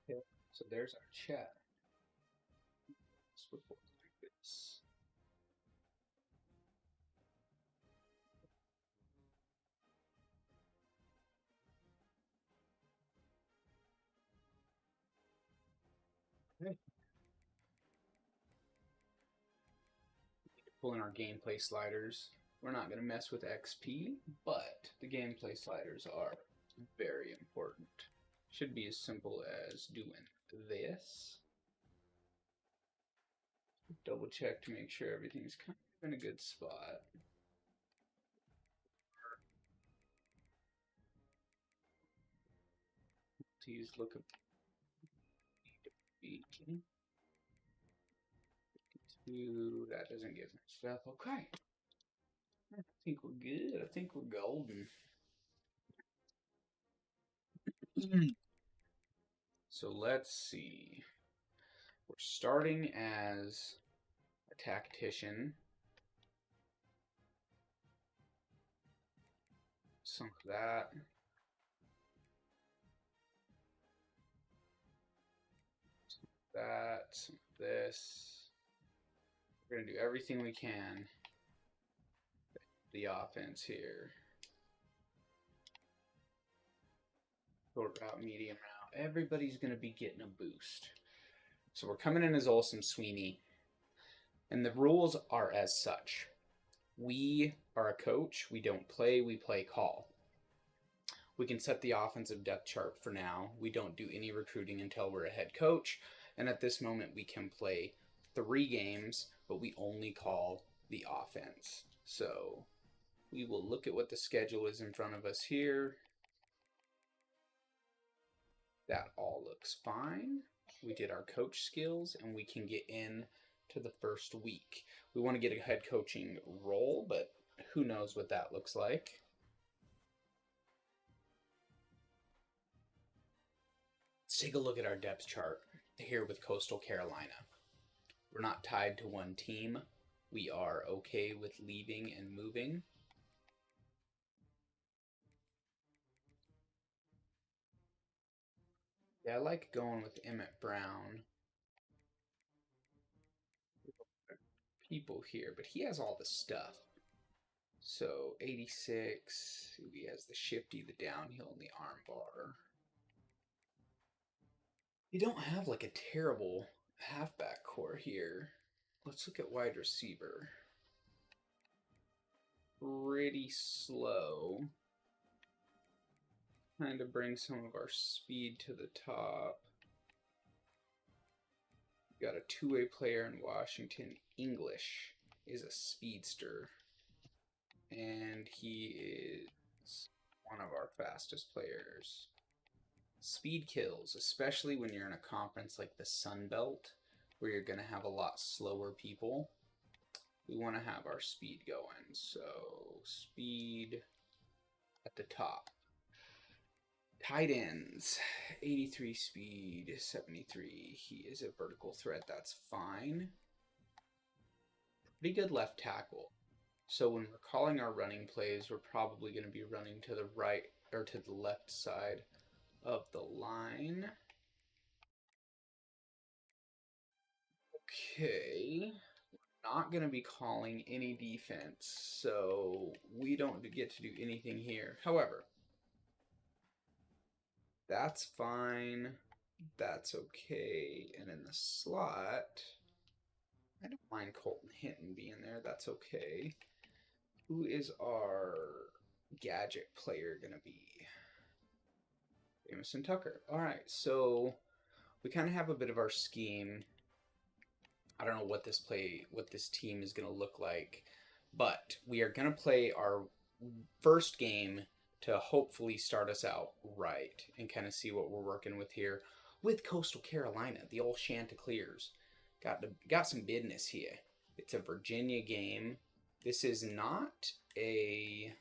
Okay, so there's our chat. Let's report like this. Okay. Pull in our gameplay sliders. We're not going to mess with XP, but the gameplay sliders are very important. Should be as simple as doing this. Double check to make sure everything's kind of in a good spot. Please look up that doesn't give me stuff. Okay. I think we're good. I think we're golden. So let's see. We're starting as a tactician. Some of that. Some of that. Some of this. We're going to do everything we can. The offense here. Short route, medium route. Everybody's going to be getting a boost. So we're coming in as Olsen Sweeney. And the rules are as such. We are a coach. We don't play. We play call. We can set the offensive depth chart for now. We don't do any recruiting until we're a head coach. And at this moment, we can play 3 games, but we only call the offense. So we will look at what the schedule is in front of us here. That all looks fine. We did our coach skills, and we can get in to the first week. We want to get a head coaching role, but who knows what that looks like. Let's take a look at our depth chart here with Coastal Carolina. We're not tied to one team. We are okay with leaving and moving. Yeah, I like going with Emmett Brown. People here, but he has all the stuff. So 86, he has the shifty, the downhill, and the armbar. You don't have like a terrible halfback core here. Let's look at wide receiver. Pretty slow. Kind of bring some of our speed to the top. We got a 2-way player in Washington. English is a speedster. And he is one of our fastest players. Speed kills, especially when you're in a conference like the Sun Belt, where you're going to have a lot slower people. We want to have our speed going. So speed at the top. Tight ends, 83 speed, 73. He is a vertical threat. That's fine. Pretty good left tackle. So when we're calling our running plays, we're probably going to be running to the right or to the left side of the line. Okay. We're not going to be calling any defense, so we don't get to do anything here. However, that's fine. That's okay. And in the slot, I don't mind Colton Hinton being there. That's okay. Who is our gadget player going to be? Jamison Tucker. All right, so we kind of have a bit of our scheme. I don't know what this team is going to look like, but we are going to play our first game to hopefully start us out right and kind of see what we're working with here with Coastal Carolina, the old Chanticleers. Got some business here. It's a Virginia game. This is not a...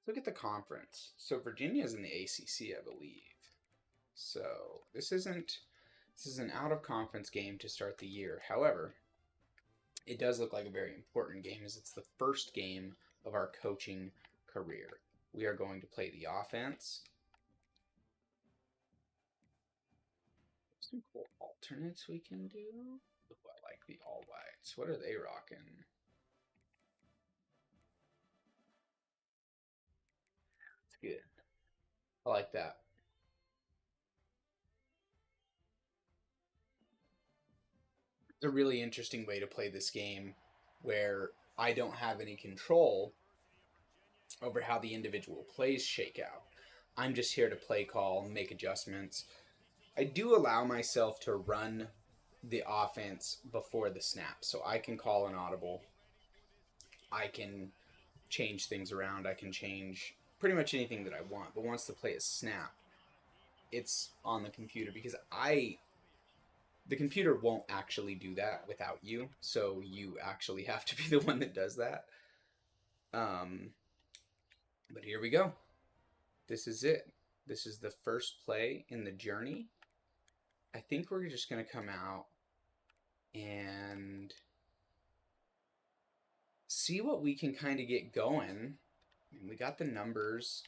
Look at the conference. So Virginia is in the ACC, I believe. So this is an out-of-conference game to start the year. However, it does look like a very important game as it's the first game of our coaching career. We are going to play the offense. Some cool alternates we can do. Ooh, I like the all whites. What are they rocking? That's good. I like that. It's a really interesting way to play this game where I don't have any control over how the individual plays shake out. I'm just here to play call, make adjustments. I do allow myself to run the offense before the snap, so I can call an audible. I can change things around. I can change pretty much anything that I want. But once the play is snapped, it's on the computer because the computer won't actually do that without you. So you actually have to be the one that does that. But here we go. This is it. This is the first play in the journey. I think we're just going to come out and see what we can kind of get going. We got the numbers.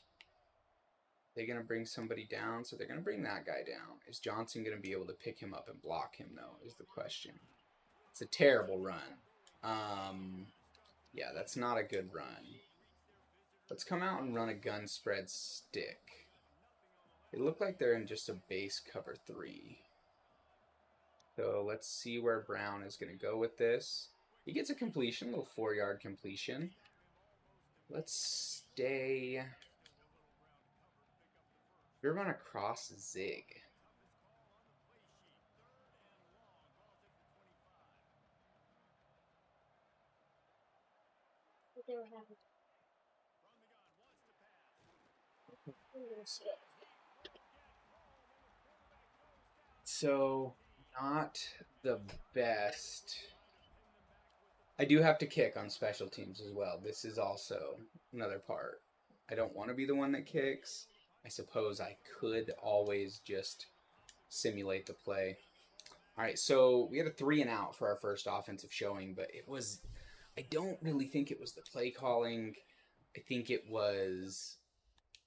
They're going to bring somebody down, so they're going to bring that guy down. Is Johnson going to be able to pick him up and block him, though, is the question. It's a terrible run. Yeah, that's not a good run. Let's come out and run a gun spread stick. They look like they're in just a base cover 3. So let's see where Brown is going to go with this. He gets a completion, a little 4-yard completion. Let's stay. We're going to cross zig. So, not the best. I do have to kick on special teams as well. This is also another part. I don't want to be the one that kicks. I suppose I could always just simulate the play. All right, so we had a 3 and out for our first offensive showing, but I don't really think it was the play calling. I think it was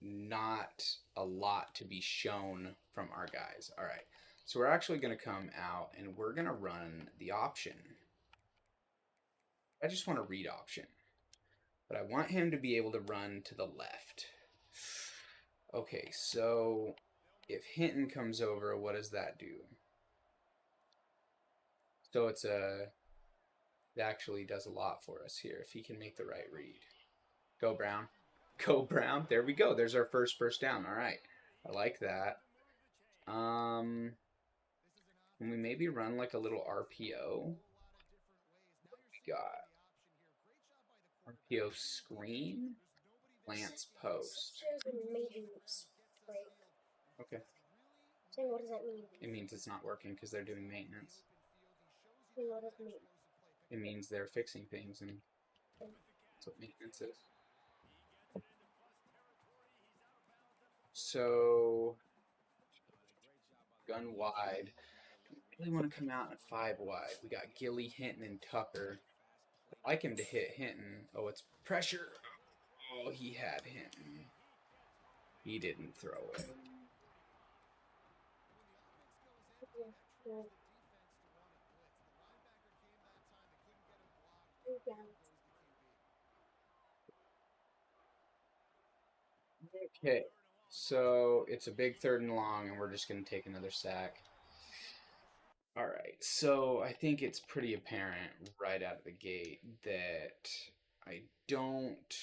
not a lot to be shown from our guys. All right, so we're actually going to come out and we're going to run the option. I just want to read option, but I want him to be able to run to the left. Okay, so if Hinton comes over, what does that do? So it actually does a lot for us here if he can make the right read. Go Brown. Go Brown. There we go. There's our first down. All right. I like that. Can we maybe run like a little RPO? What we got? RPO screen. Lance post. Okay. So what does that mean? It means it's not working because they're doing maintenance. What does it mean? It means they're fixing things, and that's what maintenance is. So, gun wide. I really want to come out at 5 wide. We got Gilly, Hinton, and Tucker. I'd like him to hit Hinton. Oh, it's pressure. Oh, he had Hinton. He didn't throw it. Okay, so it's a big 3rd and long, and we're just going to take another sack. All right, so I think it's pretty apparent right out of the gate that I don't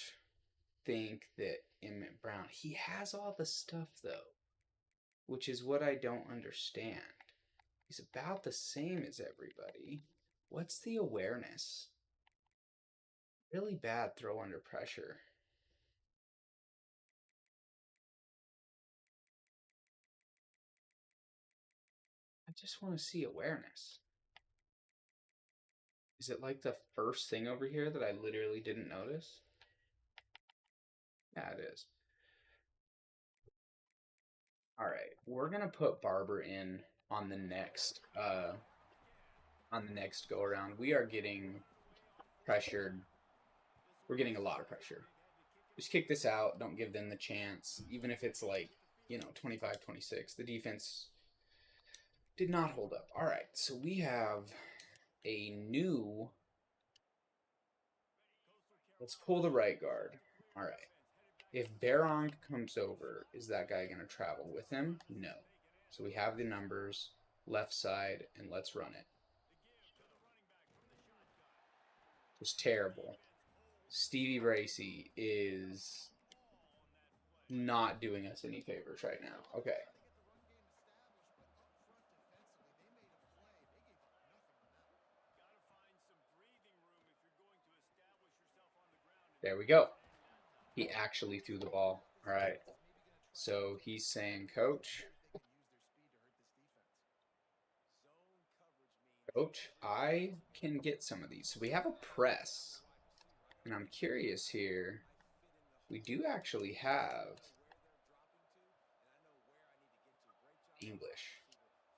think that Emmett Brown, he has all the stuff though, which is what I don't understand. He's about the same as everybody. What's the awareness? Really bad throw under pressure. I just want to see awareness. Is it like the first thing over here that I literally didn't notice? Yeah, it is. All right, we're gonna put Barber in on the next go around. We are getting pressured. We're getting a lot of pressure. Just kick this out. Don't give them the chance. Even if it's like, 25-26. The defense did not hold up. All right, so we have a new... Let's pull the right guard. All right. If Baron comes over, is that guy going to travel with him? No. So we have the numbers, left side, and let's run it. It's terrible. Stevie Racy is not doing us any favors right now. Okay. There we go. He actually threw the ball. All right. So he's saying, Coach, I can get some of these. So we have a press. And I'm curious here. We do actually have English.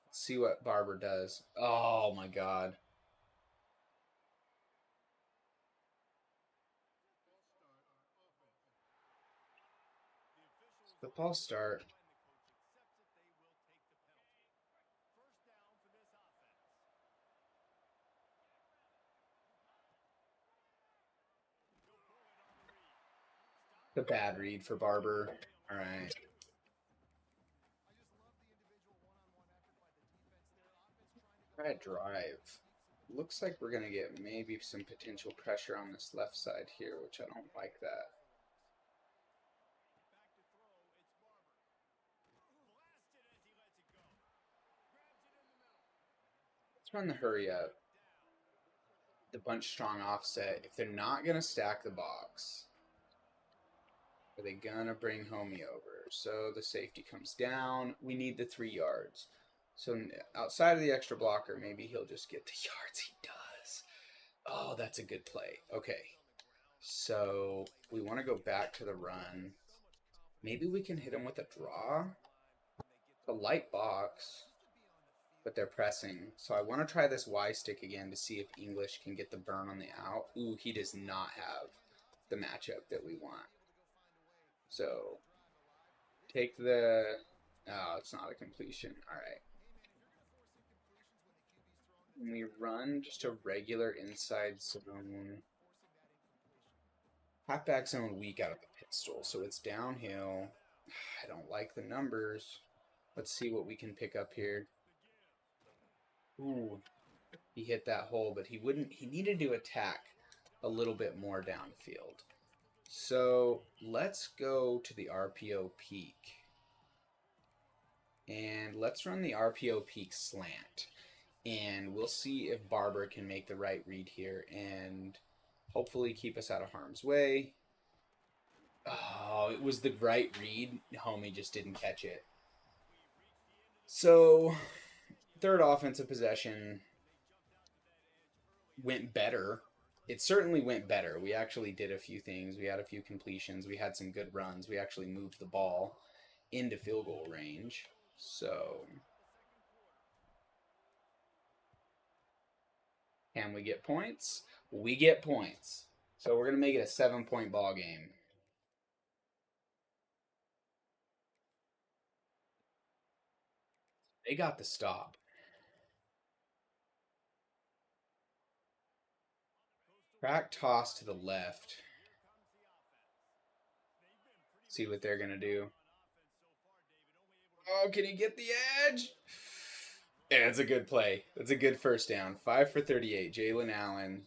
Let's see what Barber does. Oh, my God. The false start. The bad read for Barber. All right. Try a drive. Looks like we're going to get maybe some potential pressure on this left side here, which I don't like that. Let's run the hurry up. The bunch strong offset. If they're not going to stack the box, are they going to bring Homie over? So the safety comes down. We need the 3 yards. So outside of the extra blocker, maybe he'll just get the yards. He does. Oh, that's a good play. Okay. So we want to go back to the run. Maybe we can hit him with a draw. A light box. But they're pressing. So I want to try this Y stick again to see if English can get the burn on the out. Ooh, he does not have the matchup that we want. So take the... Oh, it's not a completion. All right. And we run just a regular inside zone. Halfback zone weak out of the pistol. So it's downhill. I don't like the numbers. Let's see what we can pick up here. Ooh, he hit that hole, but he needed to attack a little bit more downfield. So let's go to the RPO peak. And let's run the RPO peak slant. And we'll see if Barber can make the right read here and hopefully keep us out of harm's way. Oh, it was the right read. Homie just didn't catch it. So, third offensive possession went better. It certainly went better. We actually did a few things. We had a few completions. We had some good runs. We actually moved the ball into field goal range. So, can we get points? We get points. So we're going to make it a 7-point ball game. They got the stop. Crack toss to the left. See what they're going to do. Oh, can he get the edge? Yeah, it's a good play. That's a good first down. 5 for 38. Jalen Allen.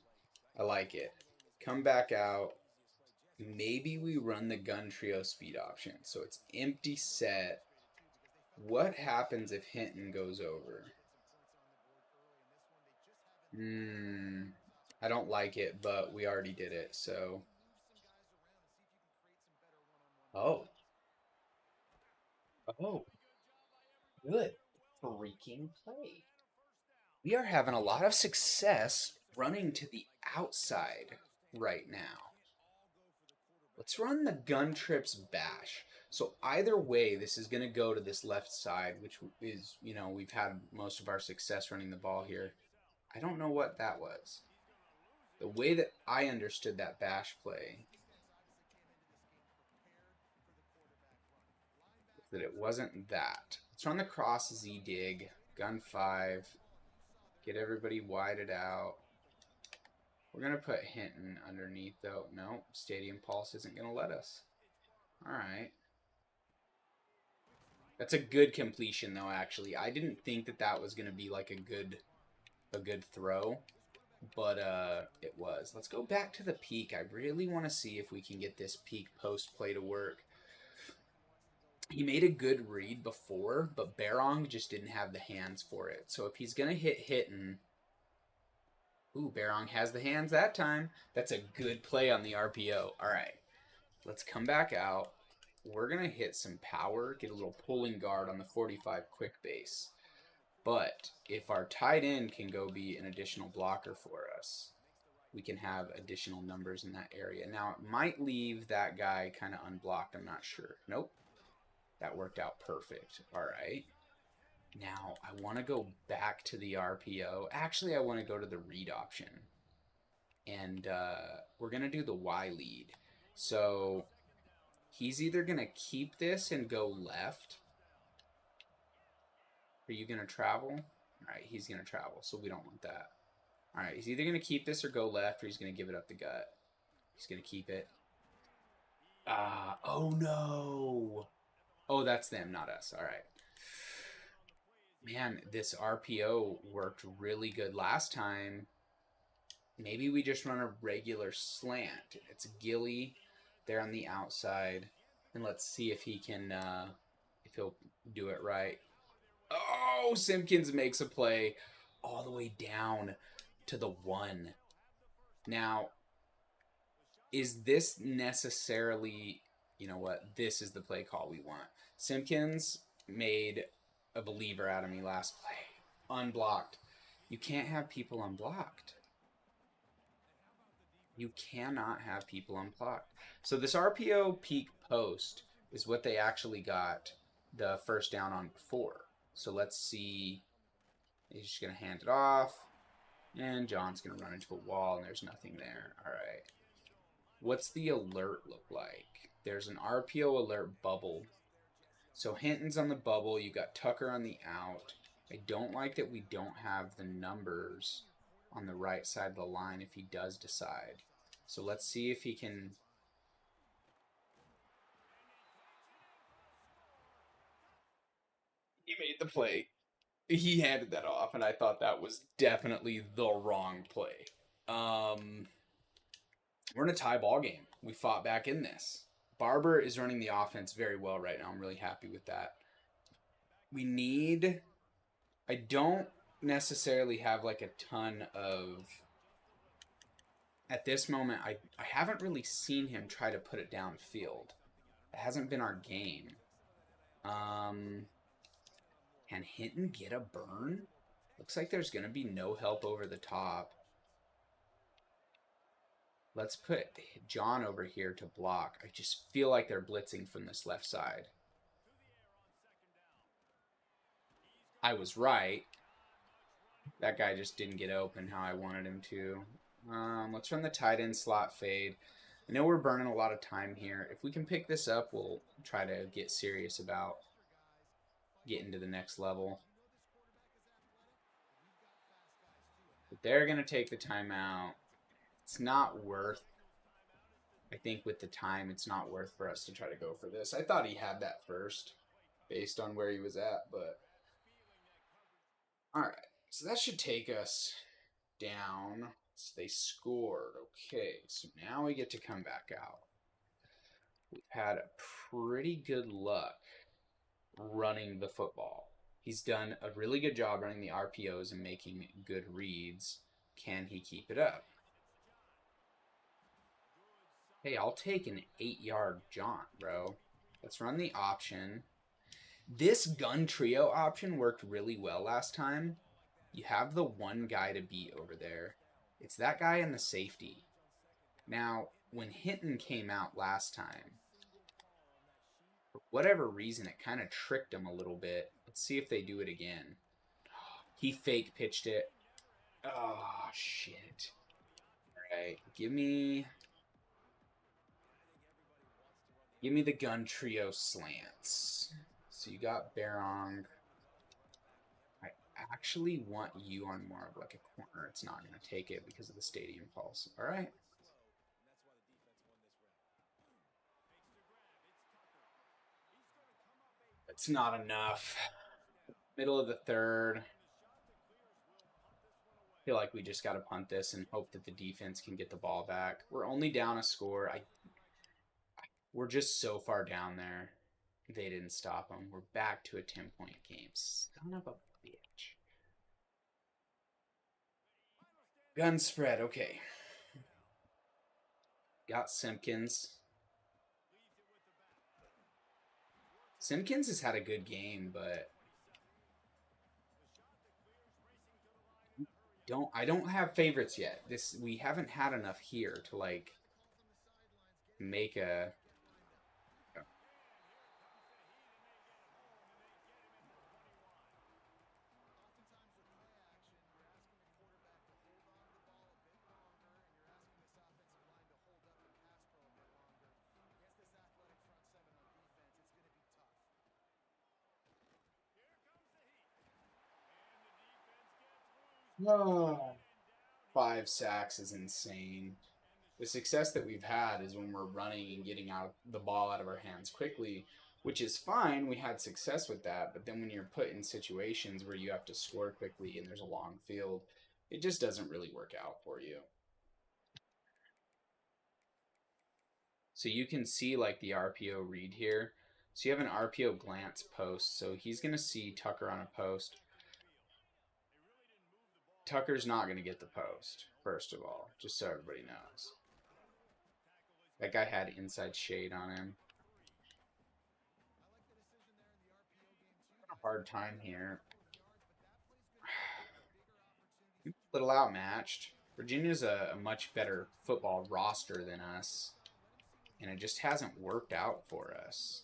I like it. Come back out. Maybe we run the gun trio speed option. So it's empty set. What happens if Hinton goes over? I don't like it, but we already did it, so. Oh. Oh. Good freaking play. We are having a lot of success running to the outside right now. Let's run the gun trips bash. So either way, this is going to go to this left side, which is, we've had most of our success running the ball here. I don't know what that was. The way that I understood that bash play that it wasn't that. Let's run the cross Z dig, gun 5, get everybody widened out. We're going to put Hinton underneath, though. No, Stadium Pulse isn't going to let us. All right. That's a good completion, though, actually. I didn't think that that was going to be like a good throw, but it was. Let's go back to the peak. I really want to see if we can get this peak post play to work. He made a good read before, but Barong just didn't have the hands for it. So if he's going to hit Hinton... Ooh, Barong has the hands that time. That's a good play on the RPO. All right, let's come back out. We're going to hit some power, get a little pulling guard on the 45 quick base. But if our tight end can go be an additional blocker for us, we can have additional numbers in that area. Now, it might leave that guy kind of unblocked. I'm not sure. Nope. That worked out perfect. All right. Now, I want to go back to the RPO. Actually, I want to go to the read option. And we're going to do the Y lead. So he's either going to keep this and go left. Are you going to travel? All right, he's going to travel, so we don't want that. All right, he's either going to keep this or go left, or he's going to give it up the gut. He's going to keep it. Oh, no. Oh, that's them, not us. All right. Man, this RPO worked really good last time. Maybe we just run a regular slant. It's Gilly there on the outside. And let's see if he can, if he'll do it right. Oh, Simpkins makes a play all the way down to the 1. Now, is this necessarily, you know what, this is the play call we want. Simpkins made a believer out of me last play. Unblocked. You can't have people unblocked. You cannot have people unblocked. So this RPO peak post is what they actually got the first down on before. So let's see. He's just going to hand it off. And John's going to run into a wall, and there's nothing there. All right. What's the alert look like? There's an RPO alert bubble. So Hinton's on the bubble. You got Tucker on the out. I don't like that we don't have the numbers on the right side of the line if he does decide. So let's see if he can... He made the play. He handed that off, and I thought that was definitely the wrong play. We're in a tie ball game. We fought back in this. Barber is running the offense very well right now. I'm really happy with that. We need... I don't necessarily have like a ton of... At this moment, I haven't really seen him try to put it downfield. It hasn't been our game. Can Hinton get a burn? Looks like there's going to be no help over the top. Let's put John over here to block. I just feel like they're blitzing from this left side. I was right. That guy just didn't get open how I wanted him to. Let's run the tight end slot fade. I know we're burning a lot of time here. If we can pick this up, we'll try to get serious about getting to the next level. But they're going to take the timeout. It's not worth, I think with the time, it's not worth for us to try to go for this. I thought he had that first based on where he was at, but all right. So that should take us down. So they scored. Okay, so now we get to come back out. We've had pretty good luck running the football. He's done a really good job running the RPOs and making good reads. Can he keep it up? Hey, I'll take an 8-yard jaunt, bro. Let's run the option. This gun trio option worked really well last time. You have the one guy to beat over there. It's that guy and the safety. Now, when Hinton came out last time, for whatever reason, it kind of tricked him a little bit. Let's see if they do it again. He fake pitched it. Oh, shit. All right, give me the gun trio slants. so you got Barong. I actually want you on more of like a corner. It's not going to take it because of the stadium pulse. All right. It's not enough. Middle of the third. I feel like we just got to punt this and hope that the defense can get the ball back. We're only down a score. We're just so far down there. They didn't stop them. We're back to a 10-point game. Son of a bitch. Gun spread. Okay. Got Simpkins. Simpkins has had a good game, but I don't have favorites yet. We haven't had enough here to like make a oh. 5 sacks is insane. The success that we've had is when we're running and getting out the ball out of our hands quickly, which is fine. We had success with that, but then when you're put in situations where you have to score quickly and there's a long field, it just doesn't really work out for you. So you can see like the RPO read here. So you have an RPO glance post. So he's going to see Tucker on a post. Tucker's not going to get the post, first of all, just so everybody knows. That guy had inside shade on him. A hard time here. A little outmatched. Virginia's a much better football roster than us, and it just hasn't worked out for us.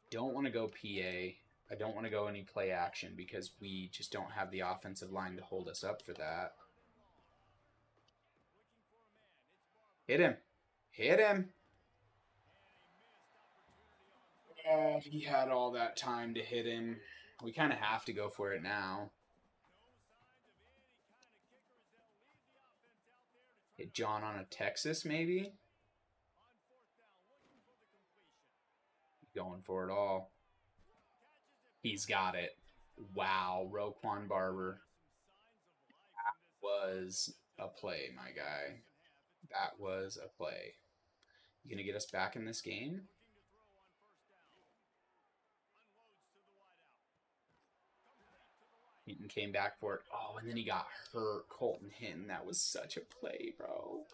Don't want to go PA. I don't want to go any play action because we just don't have the offensive line to hold us up for that. Hit him. Hit him. He had all that time to hit him. We kind of have to go for it now. Hit John on a Texas, maybe? Going for it all. He's got it. Wow, Roquan Barber. That was a play, my guy. That was a play. You gonna get us back in this game? Hinton came back for it. Oh, and then he got hurt. Colton Hinton. That was such a play, bro.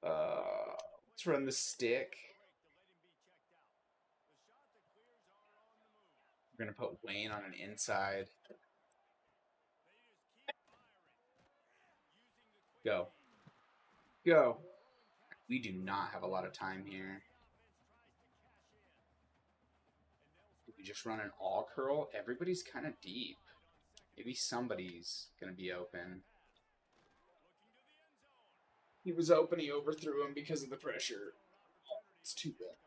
Let's run the stick. We're going to put Wayne on an inside. Go. Go. We do not have a lot of time here. Do we just run an all curl? Everybody's kind of deep. Maybe somebody's going to be open. He was open. He overthrew him because of the pressure. It's too bad.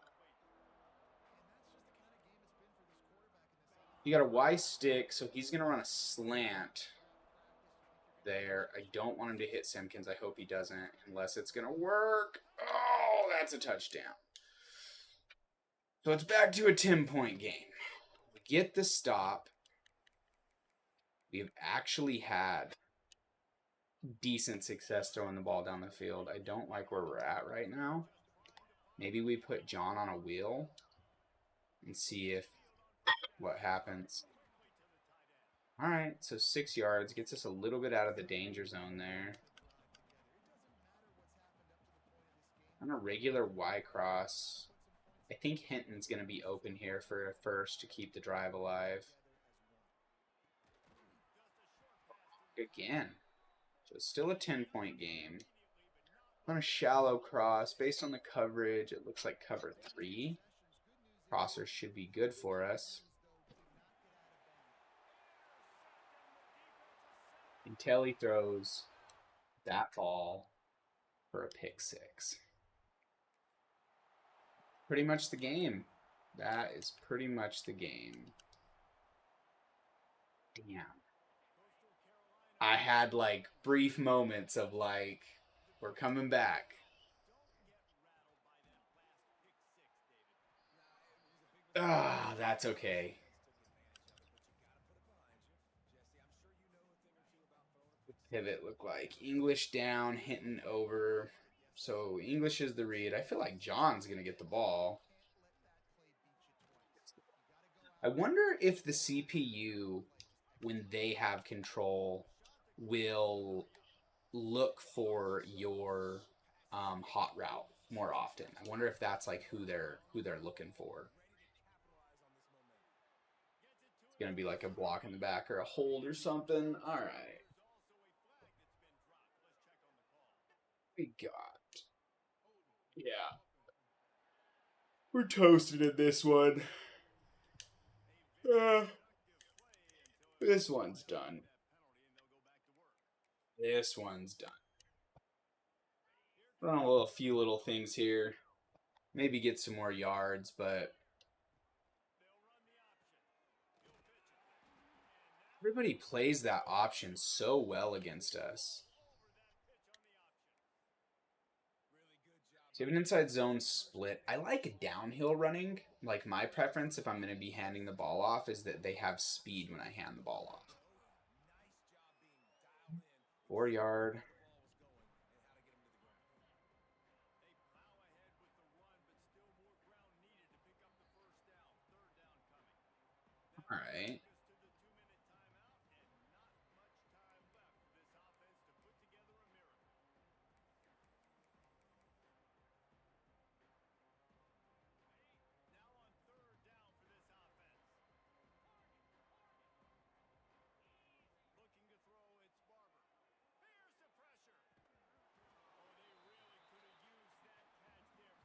You got a Y stick, so he's going to run a slant there. I don't want him to hit Simpkins. I hope he doesn't, unless it's going to work. Oh, that's a touchdown. So it's back to a 10-point game. We get the stop. We've actually had decent success throwing the ball down the field. I don't like where we're at right now. Maybe we put John on a wheel and see if what happens. All right, so 6 yards gets us a little bit out of the danger zone there. On a regular Y cross, I think Hinton's going to be open here for a first to keep the drive alive. Again. So it's still a 10-point game. On a shallow cross, based on the coverage, it looks like cover 3. Crossers should be good for us. Until he throws that ball for a pick 6. Pretty much the game. That is pretty much the game. Damn. I had like brief moments of like, we're coming back. Ah, that's okay. Pivot look like English down, hitting over. So English is the read. I feel like John's gonna get the ball. I wonder if the CPU, when they have control, will look for your hot route more often. I wonder if that's like who they're looking for. It's gonna be like a block in the back or a hold or something. All right, we got, yeah, we're toasted in this one. Uh, this one's done. This one's done. Run a few little things here. Maybe get some more yards, but everybody plays that option so well against us. So you have an inside zone split. I like downhill running. Like my preference, if I'm going to be handing the ball off, is that they have speed when I hand the ball off. 4 yard. All right.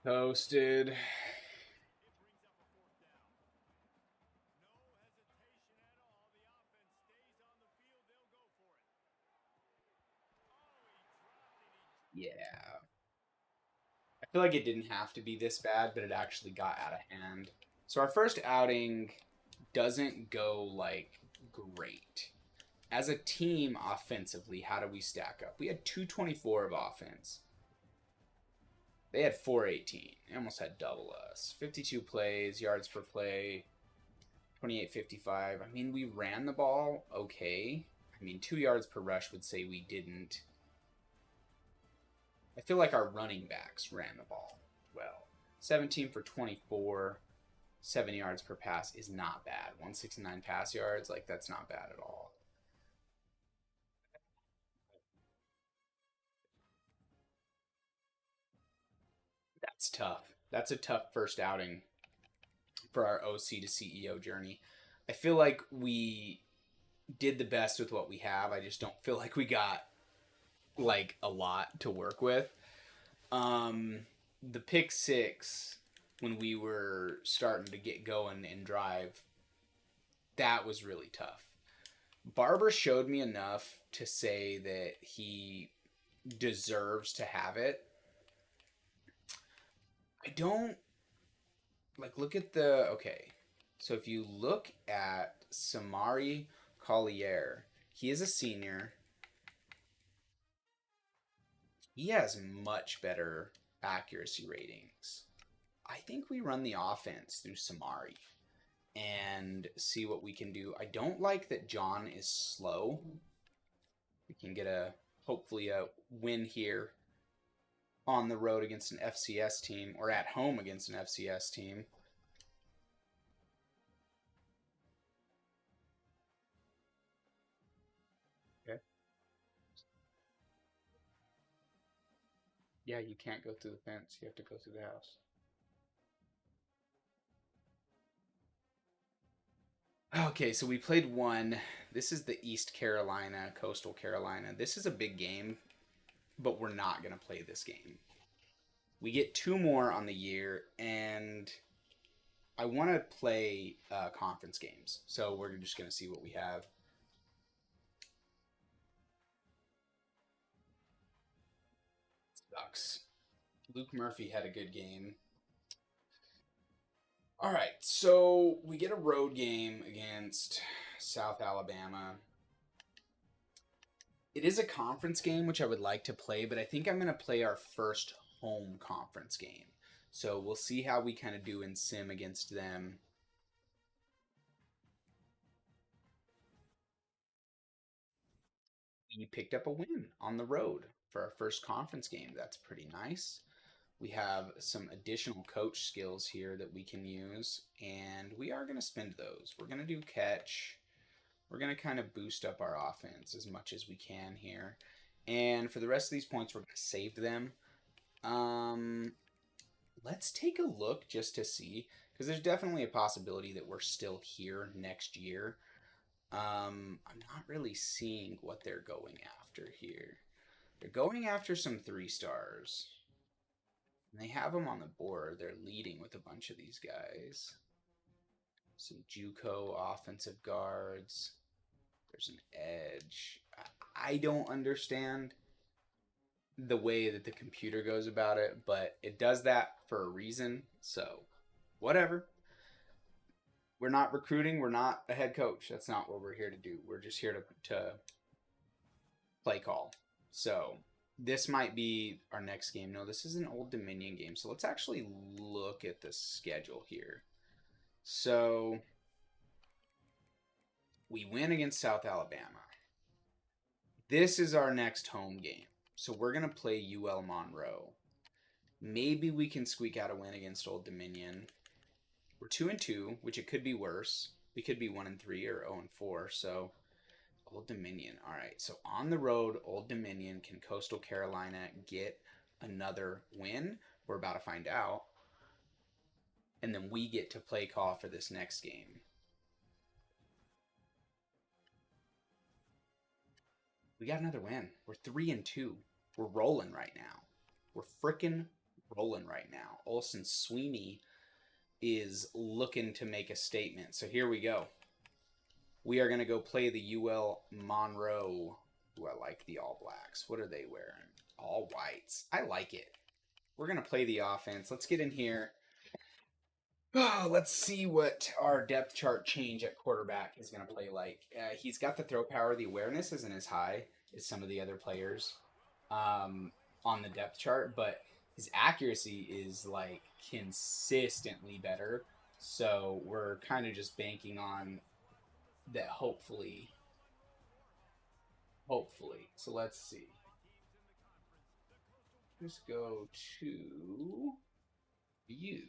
Toasted. Yeah. I feel like it didn't have to be this bad, but it actually got out of hand. So our first outing doesn't go like great. As a team offensively, how do we stack up? We had 224 of offense. They had 418. They almost had double us. 52 plays, yards per play, 28.55. I mean, we ran the ball okay. I mean, 2 yards per rush would say we didn't. I feel like our running backs ran the ball well. 17 for 24, 7 yards per pass is not bad. 169 pass yards, like that's not bad at all. That's tough. That's a tough first outing for our OC to CEO journey. I feel like we did the best with what we have. I just don't feel like we got like a lot to work with. The pick six when we were starting to get going and drive, that was really tough. Barber showed me enough to say that he deserves to have it. I don't like look at the okay. So if you look at Samari Collier, he is a senior. He has much better accuracy ratings. I think we run the offense through Samari and see what we can do. I don't like that John is slow. We can get hopefully a win here on the road against an FCS team or at home against an FCS team. Okay. Yeah, you can't go through the fence. You have to go through the house. Okay, so we played one. This is the East Carolina, Coastal Carolina. This is a big game, but we're not going to play this game. We get 2 more on the year, and I want to play conference games. So we're just going to see what we have. Sucks. Luke Murphy had a good game. All right, so we get a road game against South Alabama. It is a conference game, which I would like to play, but I think I'm going to play our first home conference game. So we'll see how we kind of do in sim against them. We picked up a win on the road for our first conference game. That's pretty nice. We have some additional coach skills here that we can use, and we are going to spend those. We're going to do catch. We're going to kind of boost up our offense as much as we can here. And for the rest of these points, we're going to save them. Let's take a look just to see, because there's definitely a possibility that we're still here next year. I'm not really seeing what they're going after here. They're going after some 3-stars. And they have them on the board. They're leading with a bunch of these guys. Some JUCO offensive guards. There's an edge. I don't understand the way that the computer goes about it, but it does that for a reason. So, whatever. We're not recruiting. We're not a head coach. That's not what we're here to do. We're just here to play call. So, this might be our next game. No, this is an Old Dominion game. So, let's actually look at the schedule here. So, we win against South Alabama. This is our next home game. So, we're going to play UL Monroe. Maybe we can squeak out a win against Old Dominion. We're 2-2, which it could be worse. We could be 1-3 or 0-4. So Old Dominion. All right. So on the road, Old Dominion, can Coastal Carolina get another win? We're about to find out. And then we get to play call for this next game. We got another win. We're 3-2. We're rolling right now. We're freaking rolling right now. Olsen Sweeney is looking to make a statement. So here we go. We are going to go play the UL Monroe. Ooh, I like the All Blacks. What are they wearing? All whites. I like it. We're going to play the offense. Let's get in here. Oh, let's see what our depth chart change at quarterback is going to play like. He's got the throw power. The awareness isn't as high as some of the other players on the depth chart, but his accuracy is like consistently better. So we're kind of just banking on that, hopefully. So let's see. Let's go to view.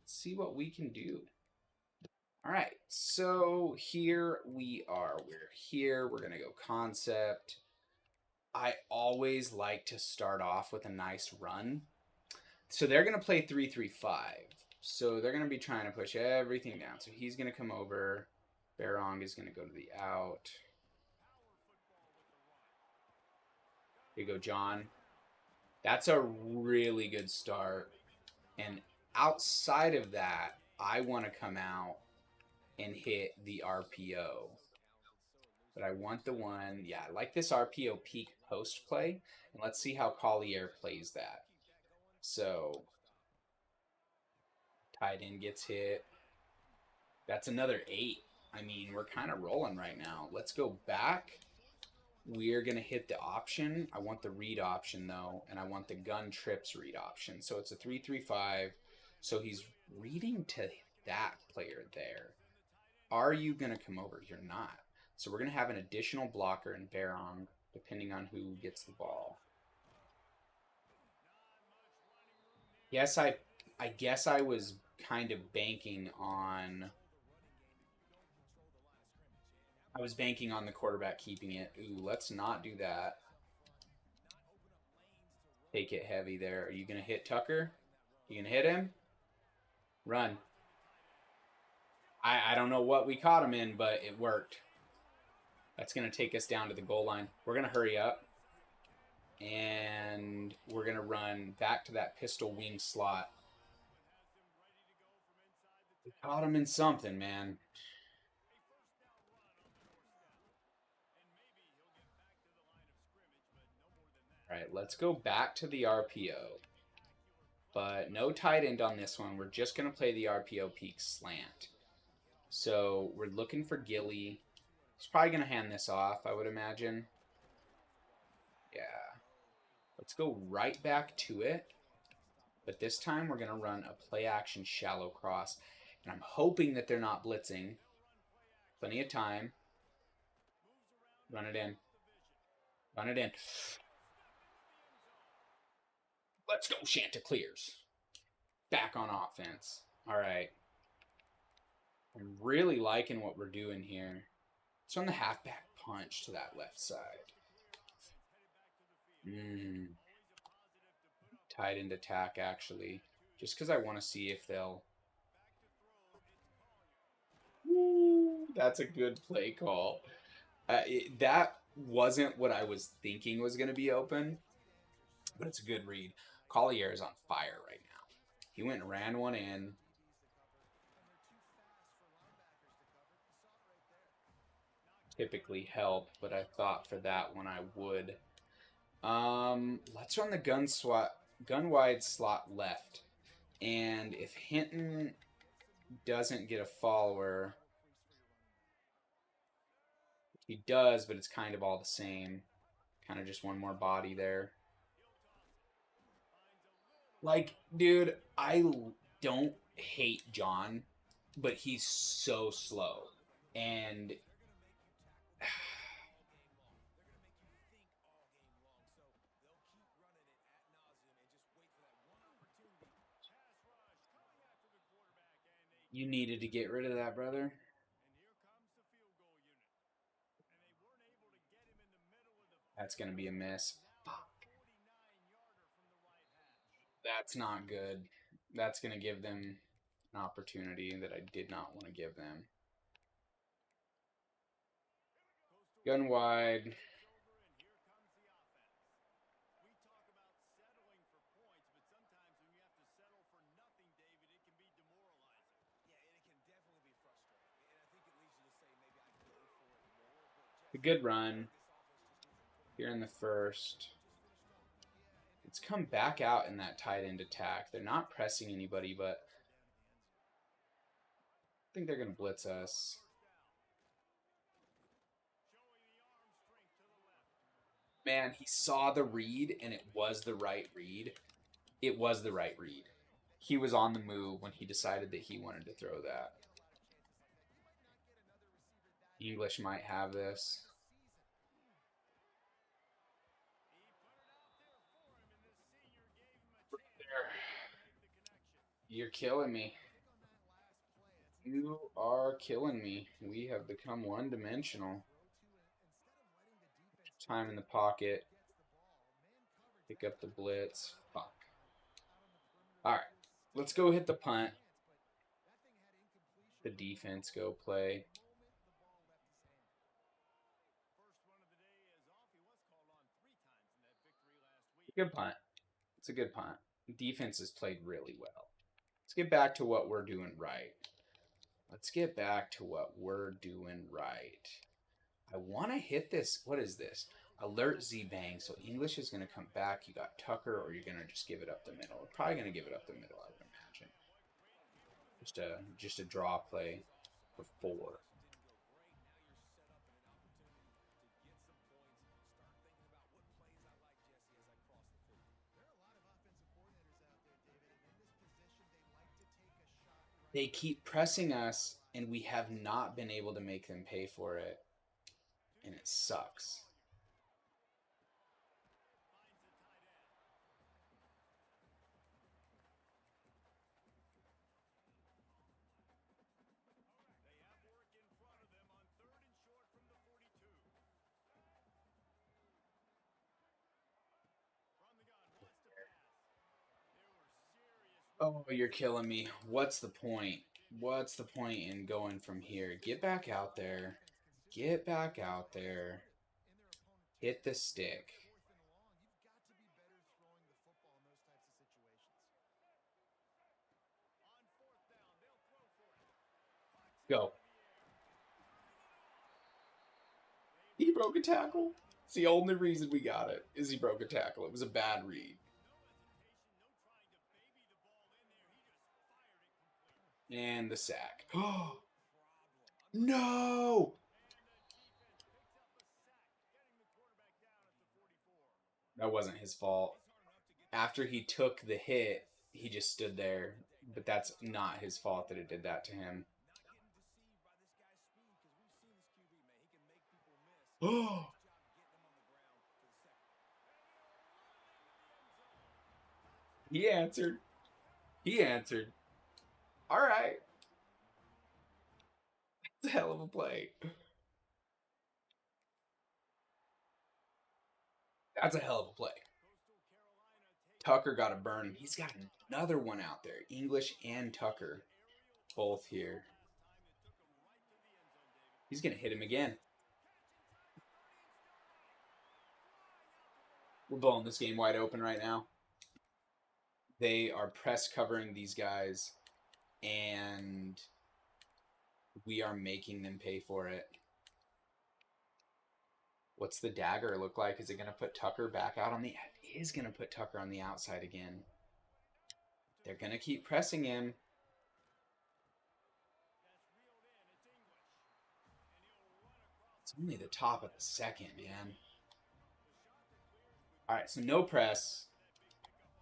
Let's see what we can do. All right, so here we are. We're here. We're going to go concept. I always like to start off with a nice run. So they're going to play 3-3-5. So they're going to be trying to push everything down. So he's going to come over. Barong is going to go to the out. Here you go, John. That's a really good start. And outside of that, I want to come out and hit the RPO. But I want the one, yeah, I like this RPO peak post play. And let's see how Collier plays that. So, tight end gets hit. That's another 8. I mean, we're kind of rolling right now. Let's go back. We're going to hit the option. I want the read option, though, and I want the gun trips read option. So it's a 3-3-5. So he's reading to that player there. Are you going to come over? You're not. So we're going to have an additional blocker in Barong, depending on who gets the ball. Yes, I guess I was kind of banking on... I was banking on the quarterback keeping it. Ooh, let's not do that. Take it heavy there. Are you going to hit Tucker? You going to hit him? Run. I don't know what we caught him in, but it worked. That's going to take us down to the goal line. We're going to hurry up. And we're going to run back to that pistol wing slot. We caught him in something, man. All right, let's go back to the RPO. But no tight end on this one. We're just going to play the RPO peak slant. So we're looking for Gilly. He's probably going to hand this off, I would imagine. Yeah. Let's go right back to it. But this time we're going to run a play action shallow cross. And I'm hoping that they're not blitzing. Plenty of time. Run it in. Run it in. Let's go, Chanticleers. Back on offense. All right. I'm really liking what we're doing here. Let's run the halfback punch to that left side. Tight end attack, actually. Just because I want to see if they'll... Ooh, that's a good play call. That wasn't what I was thinking was going to be open, but it's a good read. Collier is on fire right now. He went and ran one in. Typically help, but I thought for that one I would. Let's run the gun wide slot left. And if Hinton doesn't get a follower, he does, but it's kind of all the same. Kind of just one more body there. Like, dude, I don't hate John, but he's so slow. And you needed to get rid of that, brother. That's going to be a miss. Fuck. That's not good. That's going to give them an opportunity that I did not want to give them. Gun wide. A good run here in the first. It's come back out in that tight end attack. They're not pressing anybody, but I think they're going to blitz us. Man, he saw the read, and it was the right read. It was the right read. He was on the move when he decided that he wanted to throw that. English might have this. You're killing me. You are killing me. We have become one-dimensional. Time in the pocket. Pick up the blitz. Fuck. Alright. Let's go hit the punt. The defense go play. Good punt. It's a good punt. Defense has played really well. Let's get back to what we're doing right. Let's get back to what we're doing right. I want to hit this. What is this? Alert Z-Bang. So English is going to come back. You got Tucker, or you're going to just give it up the middle. We're probably going to give it up the middle, I would imagine. Just a draw play for 4. They keep pressing us, and we have not been able to make them pay for it. And it sucks. Oh, you're killing me. What's the point? What's the point in going from here? Get back out there. Get back out there. Hit the stick. Go. He broke a tackle. It's the only reason we got it, is he broke a tackle. It was a bad read. And the sack. Oh, no! That wasn't his fault. After he took the hit, he just stood there. But that's not his fault that it did that to him. Oh! He answered. He answered. All right. That's a hell of a play. That's a hell of a play. Tucker got a burn. He's got another one out there. English and Tucker. Both here. He's going to hit him again. We're blowing this game wide open right now. They are press covering these guys, and we are making them pay for it. What's the dagger look like? Is it going to put Tucker back out on the... It is going to put Tucker on the outside again. They're going to keep pressing him. It's only the top of the second, man. All right, so no press.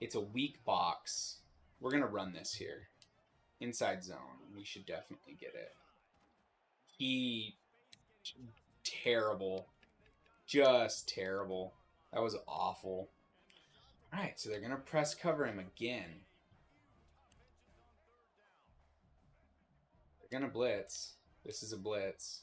It's a weak box. We're going to run this here. Inside zone. We should definitely get it. Terrible. Just terrible. That was awful. All right, so they're going to press cover him again. They're going to blitz. This is a blitz.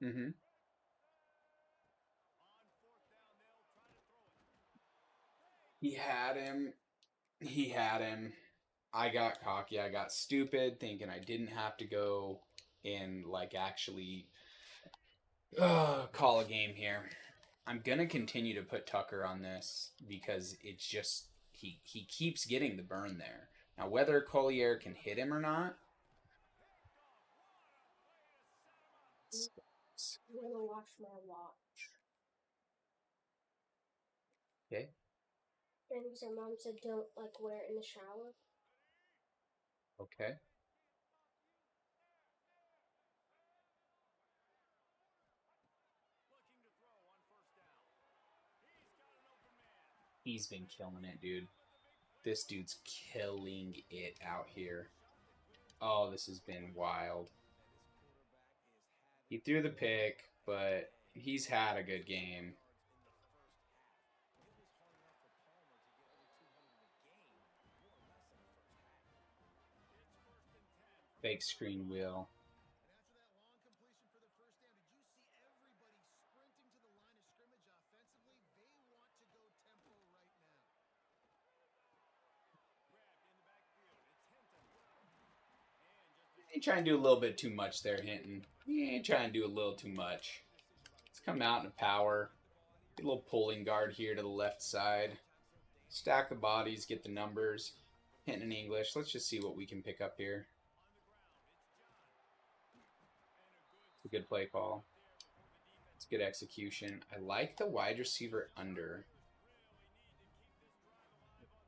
Mm-hmm. He had him. He had him. I got cocky. I got stupid, thinking I didn't have to go and like actually call a game here. I'm gonna continue to put Tucker on this because it's just he keeps getting the burn there. Now whether Collier can hit him or not. I'm gonna watch my watch. Okay. And because my mom said don't like wear it in the shower. Okay. He's been killing it, dude. This dude's killing it out here. Oh, this has been wild. He threw the pick, but he's had a good game. Fake screen wheel. You ain't trying to do a little bit too much there, Hinton. You ain't trying to do a little too much. Let's come out in a power. Get a little pulling guard here to the left side. Stack the bodies, get the numbers. Hinton in English. Let's just see what we can pick up here. It's a good play call. It's good execution. I like the wide receiver under.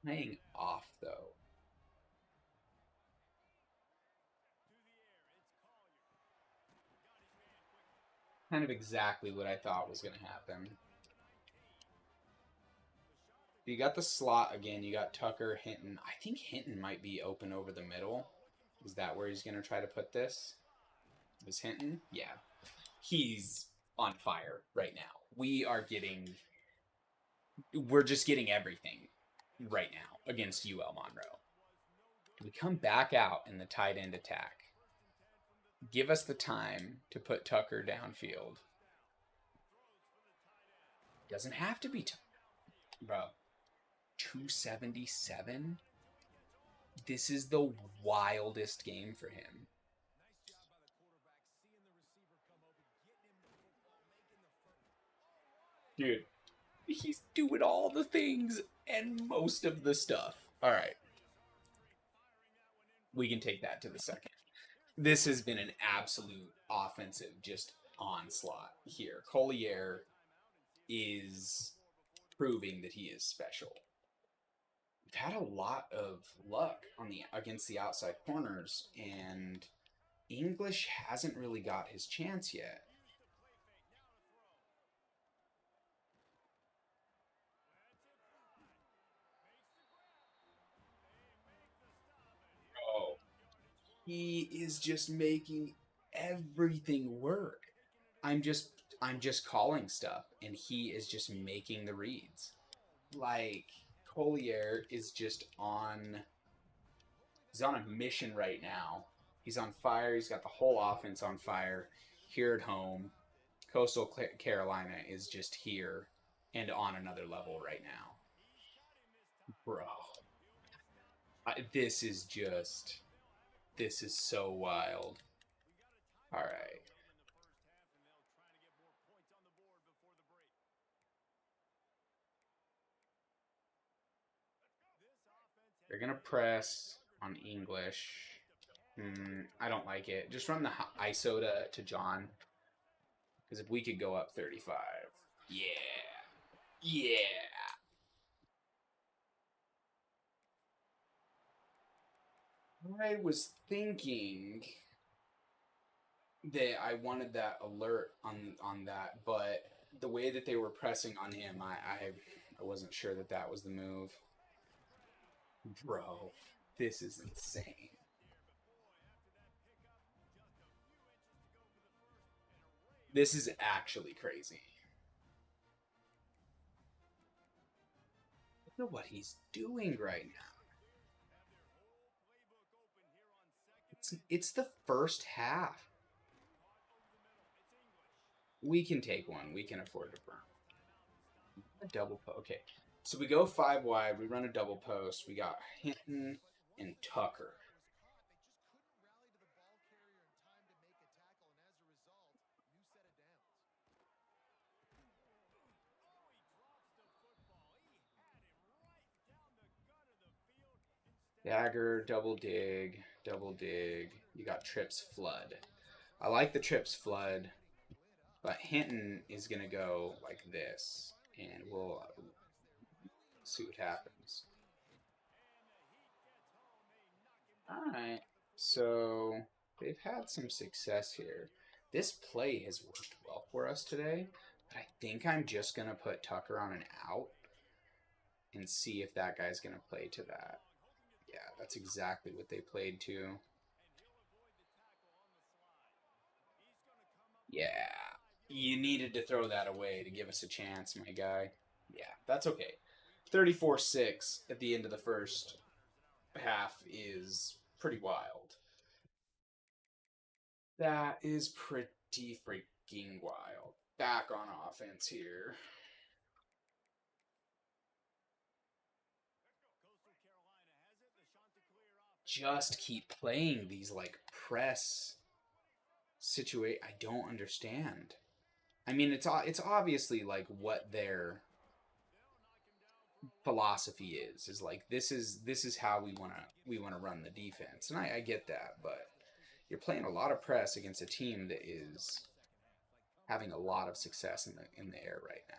Playing off, though. Kind of exactly what I thought was going to happen. You got the slot again. You got Tucker, Hinton. I think Hinton might be open over the middle. Is that where he's going to try to put this? Is Hinton? Yeah. He's on fire right now. We're just getting everything right now against UL Monroe. We come back out in the tight end attack. Give us the time to put Tucker downfield. Doesn't have to be bro. 277? This is the wildest game for him. Dude, He's doing all the things and most of the stuff. All right. We can take that to the second. This has been an absolute offensive just onslaught here. Collier is proving that he is special. We've had a lot of luck on the against the outside corners, and English hasn't really got his chance yet. Oh, he is just making everything work. I'm just I'm just calling stuff, and he is just making the reads. Like Collier is just on. He's on a mission right now. He's on fire. He's got the whole offense on fire here at home. Coastal Carolina is just here and on another level right now. Bro, this is just. This is so wild. All right. They're going to press on English. I don't like it. Just run the ISO to John. Because if we could go up 35. Yeah. Yeah. I was thinking that I wanted that alert on that, but the way that they were pressing on him, I wasn't sure that that was the move. Bro, this is insane. This is actually crazy. Look at what he's doing right now. It's the first half. We can take one. We can afford to burn. A double post. Okay. So we go 5 wide. We run a double post. We got Hinton and Tucker. Dagger, double dig, double dig. You got trips flood. I like the trips flood, but Hinton is going to go like this, and we'll see what happens. All right. So they've had some success here. This play has worked well for us today, but I think I'm just going to put Tucker on an out and see if that guy's going to play to that. Yeah, that's exactly what they played to. Yeah, you needed to throw that away to give us a chance, my guy. Yeah, that's okay. 34-6 at the end of the first half is pretty wild. That is pretty freaking wild. Back on offense here. Just keep playing these like press situate. I don't understand. I mean, it's obviously like what their philosophy is like this is how we wanna run the defense, and I get that, but you're playing a lot of press against a team that is having a lot of success in the air right now.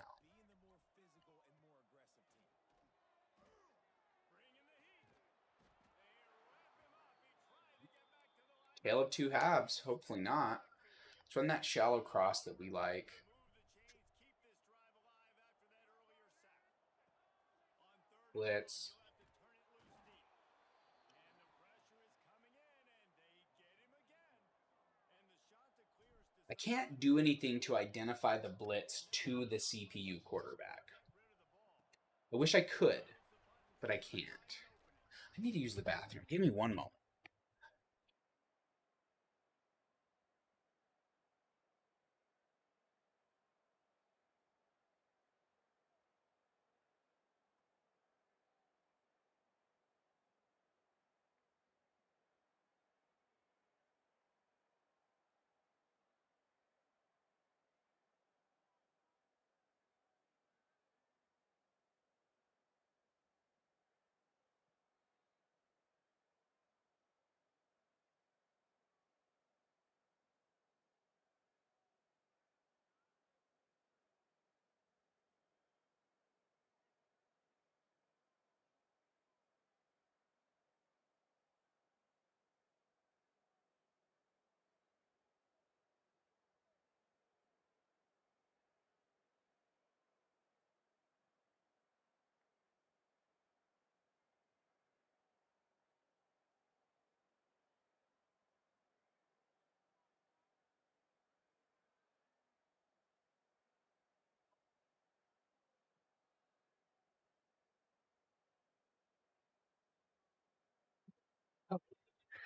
Tale of two halves. Hopefully not. Let's run that shallow cross that we like. Blitz. I can't do anything to identify the blitz to the CPU quarterback. I wish I could, but I can't. I need to use the bathroom. Give me one moment.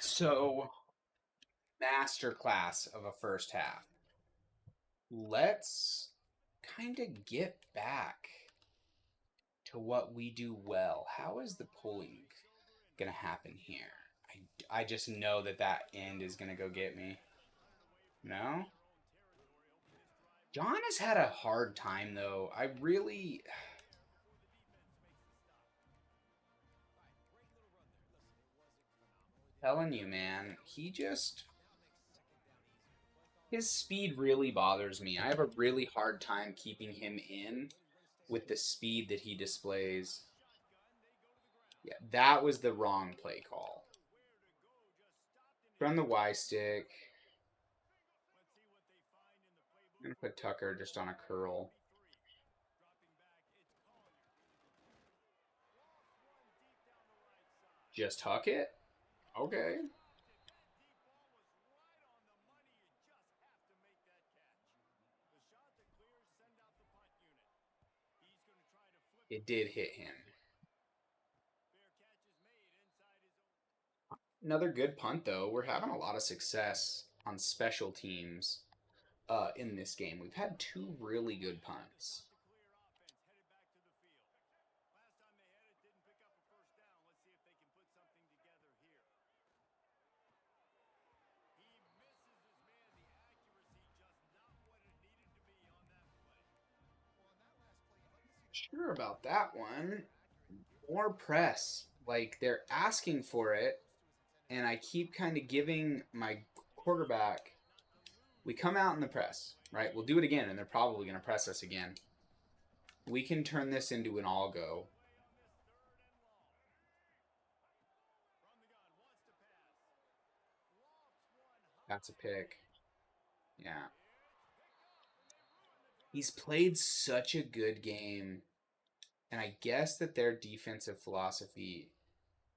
So, masterclass of a first half. Let's kind of get back to what we do well. How is the pulling going to happen here? I just know that that end is going to go get me. No? John has had a hard time, though. I really... telling you, man. He just... his speed really bothers me. I have a really hard time keeping him in with the speed that he displays. Yeah, that was the wrong play call. Run the Y stick. I'm going to put Tucker just on a curl. Just huck it? Okay. It did hit him. Another good punt, though. We're having a lot of success on special teams in this game. We've had 2 really good punts. Sure about that one. More press. Like, they're asking for it, and I keep kind of giving my quarterback... we come out in the press, right? We'll do it again, and they're probably going to press us again. We can turn this into an all-go. That's a pick. Yeah. He's played such a good game. And I guess that their defensive philosophy,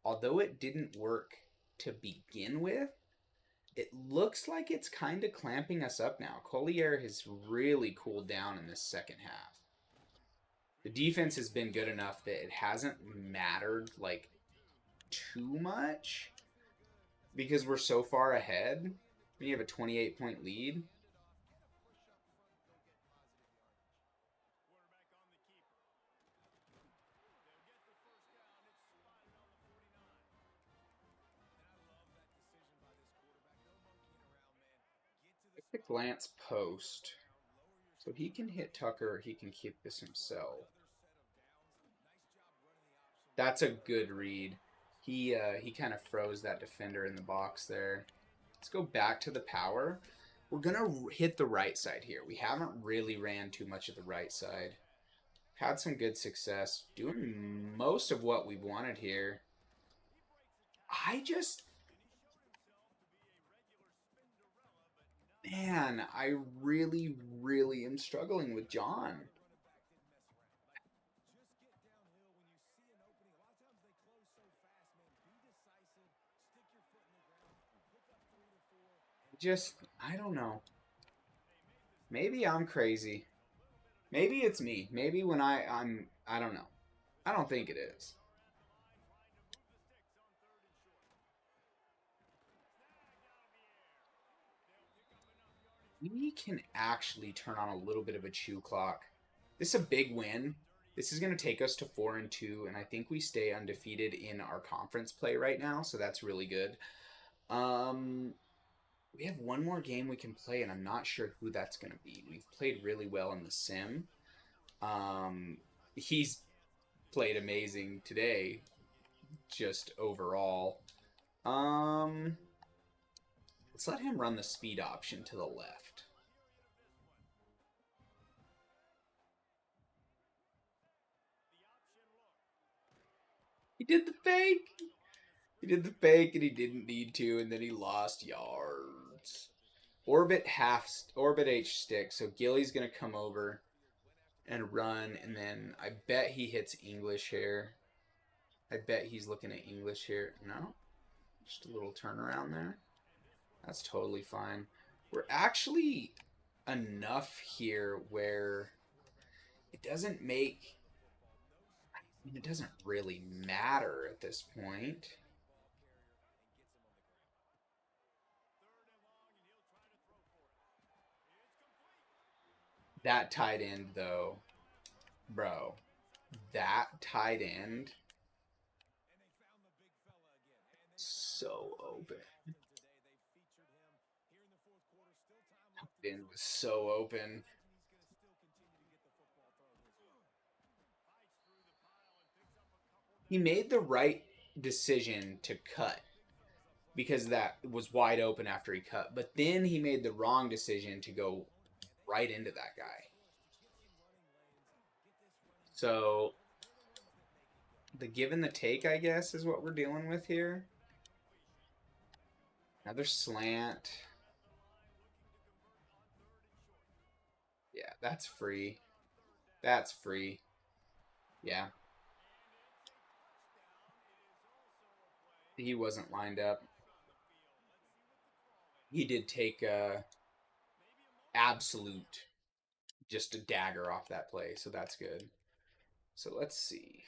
although it didn't work to begin with, it looks like it's kind of clamping us up now. Collier has really cooled down in this second half. The defense has been good enough that it hasn't mattered, like, too much because we're so far ahead. We have a 28-point lead. The glance post. So he can hit Tucker, he can keep this himself. That's a good read. He kind of froze that defender in the box there. Let's go back to the power. We're going to hit the right side here. We haven't really ran too much of the right side. Had some good success. Doing most of what we've wanted here. Man, I really, really am struggling with John. I don't know. Maybe I'm crazy. Maybe it's me. Maybe when I don't know. I don't think it is. We can actually turn on a little bit of a chew clock. This is a big win. This is going to take us to 4-2, and I think we stay undefeated in our conference play right now, so that's really good. We have one more game we can play, and I'm not sure who that's going to be. We've played really well in the sim. He's played amazing today, just overall. Let's let him run the speed option to the left. He did the fake. He did the fake and he didn't need to, and then he lost yards. Orbit H stick. So Gilly's gonna come over and run, and then I bet he hits English here. I bet he's looking at English here. No, just a little turnaround there. That's totally fine. We're actually enough here where it doesn't make... I mean, it doesn't really matter at this point. That tight end, though, bro, that tight end, so open. Tight end was so open. He made the right decision to cut because that was wide open after he cut. But then he made the wrong decision to go right into that guy. So the give and the take, I guess, is what we're dealing with here. Another slant. Yeah, that's free. That's free. Yeah. He wasn't lined up. He did take absolute, just a dagger off that play, so that's good. So let's see.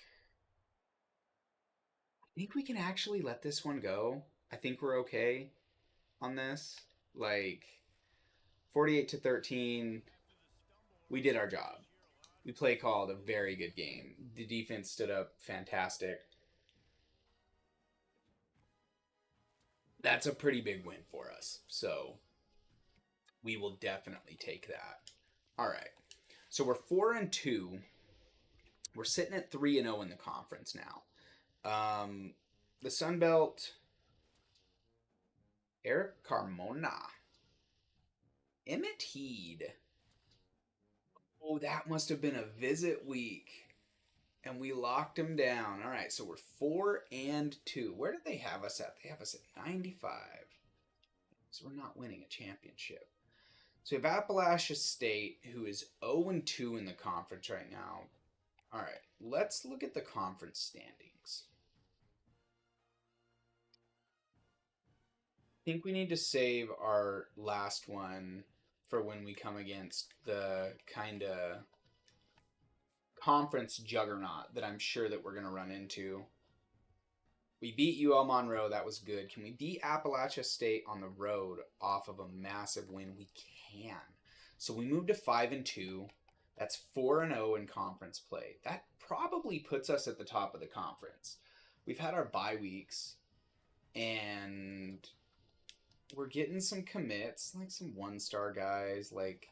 I think we can actually let this one go. I think we're okay on this. Like 48-13, we did our job. We play called a very good game. The defense stood up fantastic. That's a pretty big win for us. So we will definitely take that. All right. So we're 4-2. We're sitting at 3-0 in the conference now. The Sun Belt, Eric Carmona, Emmett Heed. Oh, that must have been a visit week. And we locked him down. All right, so we're 4-2. Where did they have us at? They have us at 95. So we're not winning a championship. So we have Appalachia State, who is 0-2 in the conference right now. All right, let's look at the conference standings. I think we need to save our last one for when we come against the kind of conference juggernaut that I'm sure that we're going to run into. We beat UL Monroe. That was good. Can we beat Appalachia State on the road off of a massive win? We can. So we moved to 5-2. That's 4-0 in conference play. That probably puts us at the top of the conference. We've had our bye weeks, and we're getting some commits, like some one-star guys, like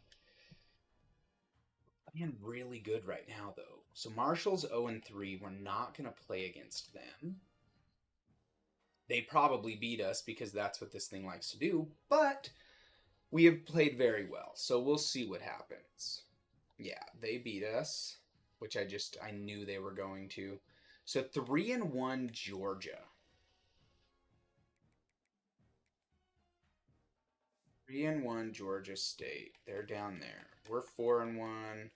playing really good right now, though. So Marshall's 0-3. We're not going to play against them. They probably beat us because that's what this thing likes to do, but we have played very well, so we'll see what happens. Yeah, they beat us, which I knew they were going to. So 3-1 Georgia. 3-1 Georgia State. They're down there. We're 4-1.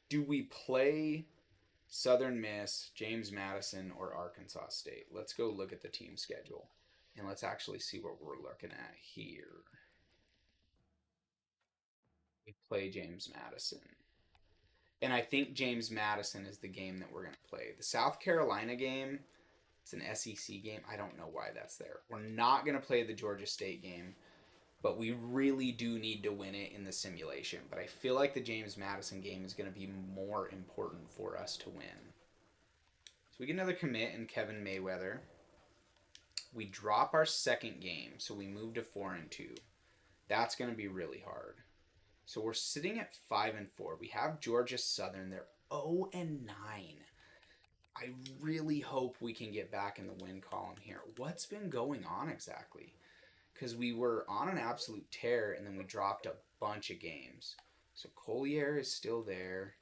Do we play Southern Miss, James Madison, or Arkansas State? Let's go look at the team schedule, and let's actually see what we're looking at here. We play James Madison. And I think James Madison is the game that we're going to play. The South Carolina game, it's an SEC game. I don't know why that's there. We're not going to play the Georgia State game, but we really do need to win it in the simulation. But I feel like the James Madison game is going to be more important for us to win. So we get another commit in Kevin Mayweather. We drop our second game, so we move to 4-2. That's going to be really hard. So we're sitting at 5-4. We have Georgia Southern. They're 0-9. I really hope we can get back in the win column here. What's been going on exactly? Because we were on an absolute tear, and then we dropped a bunch of games. So Collier is still there.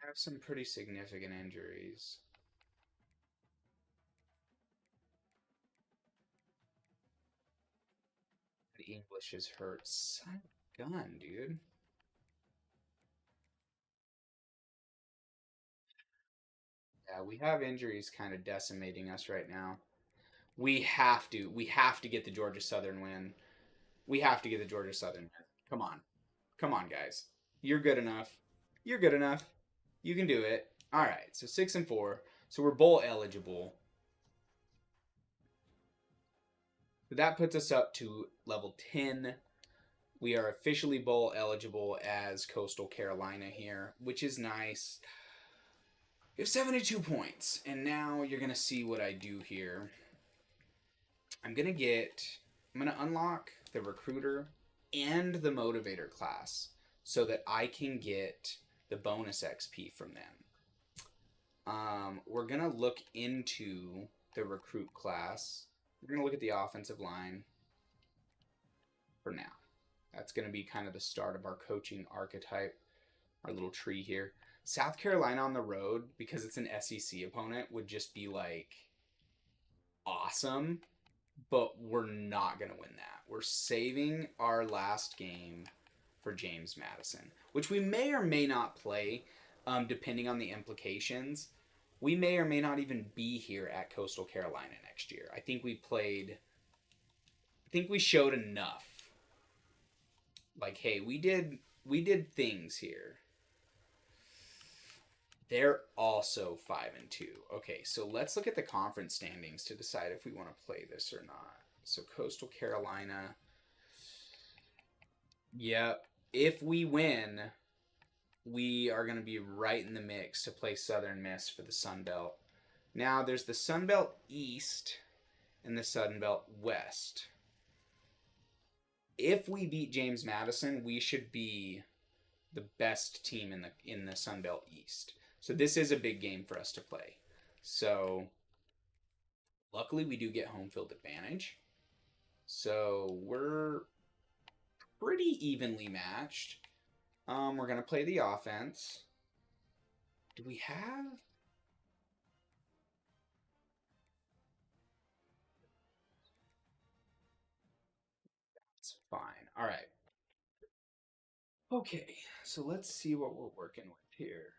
We have some pretty significant injuries. The English is hurt. Son of a gun, dude. Yeah, we have injuries kind of decimating us right now. We have to get the Georgia Southern win. We have to get the Georgia Southern win. Come on. Come on, guys. You're good enough. You're good enough. You can do it. All right. So 6-4. So we're bowl eligible. That puts us up to level 10. We are officially bowl eligible as Coastal Carolina here, which is nice. We have 72 points, and now you're going to see what I do here. I'm going to unlock the recruiter and the motivator class so that I can get the bonus XP from them. We're going to look into the recruit class. We're going to look at the offensive line for now. That's going to be kind of the start of our coaching archetype, our little tree here. South Carolina on the road, because it's an SEC opponent, would just be like awesome, but we're not going to win that. We're saving our last game for James Madison, which we may or may not play, depending on the implications. We may or may not even be here at Coastal Carolina next year. I think we showed enough. Like, hey, we did things here. They're also 5-2. Okay, so let's look at the conference standings to decide if we want to play this or not. So Coastal Carolina. Yep. If we win, we are going to be right in the mix to play Southern Miss for the Sun Belt. Now, there's the Sun Belt East and the Sun Belt West. If we beat James Madison, we should be the best team in the Sun Belt East. So this is a big game for us to play. So luckily we do get home field advantage. So we're pretty evenly matched. We're going to play the offense. Do we have... That's fine. All right. Okay, so let's see what we're working with here.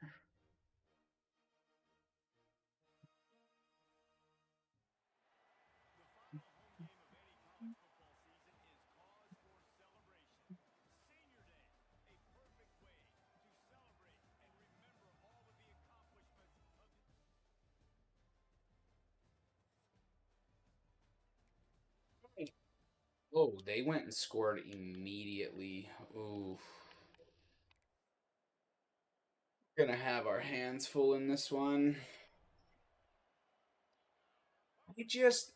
Oh, they went and scored immediately. Ooh. We're gonna have our hands full in this one. I just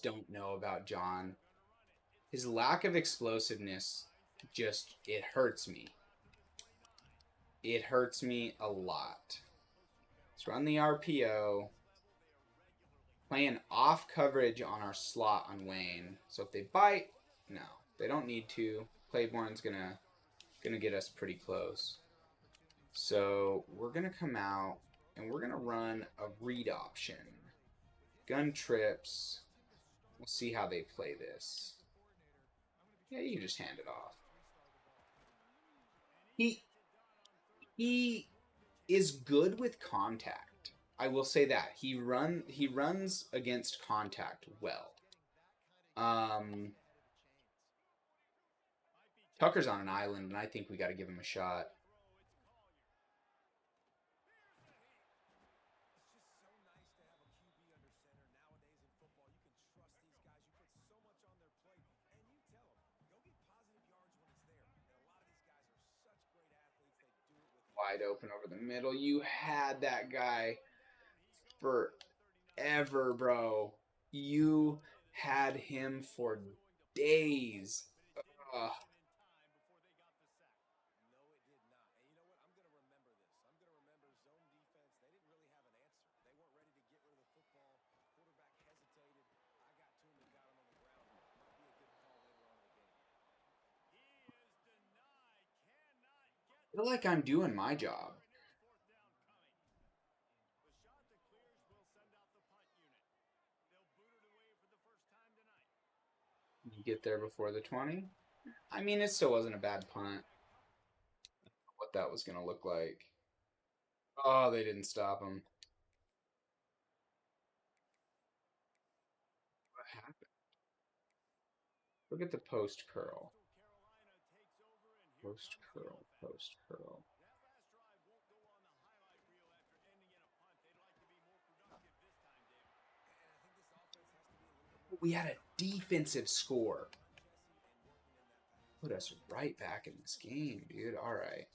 don't know about John. His lack of explosiveness it hurts me. It hurts me a lot. Let's run the RPO. Playing off coverage on our slot on Wayne. So if they bite, no, they don't need to. Claiborne's gonna get us pretty close. So we're gonna come out and we're gonna run a read option. Gun trips. We'll see how they play this. Yeah, you can just hand it off. He is good with contact. I will say that. He runs against contact well. Tucker's on an island, and I think we got to give him a shot. Wide open over the middle. You had that guy forever, bro. You had him for days. Ugh. I feel like I'm doing my job. You get there before the 20? I mean, it still wasn't a bad punt. What that was going to look like. Oh, they didn't stop him. What happened? Look at the post curl. Post curl, post curl. We had a defensive score. Put us right back in this game, dude. All right.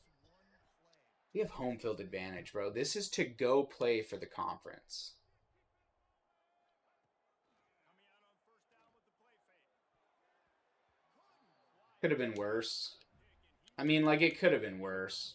We have home field advantage, bro. This is to go play for the conference. Could have been worse. I mean, like, it could have been worse.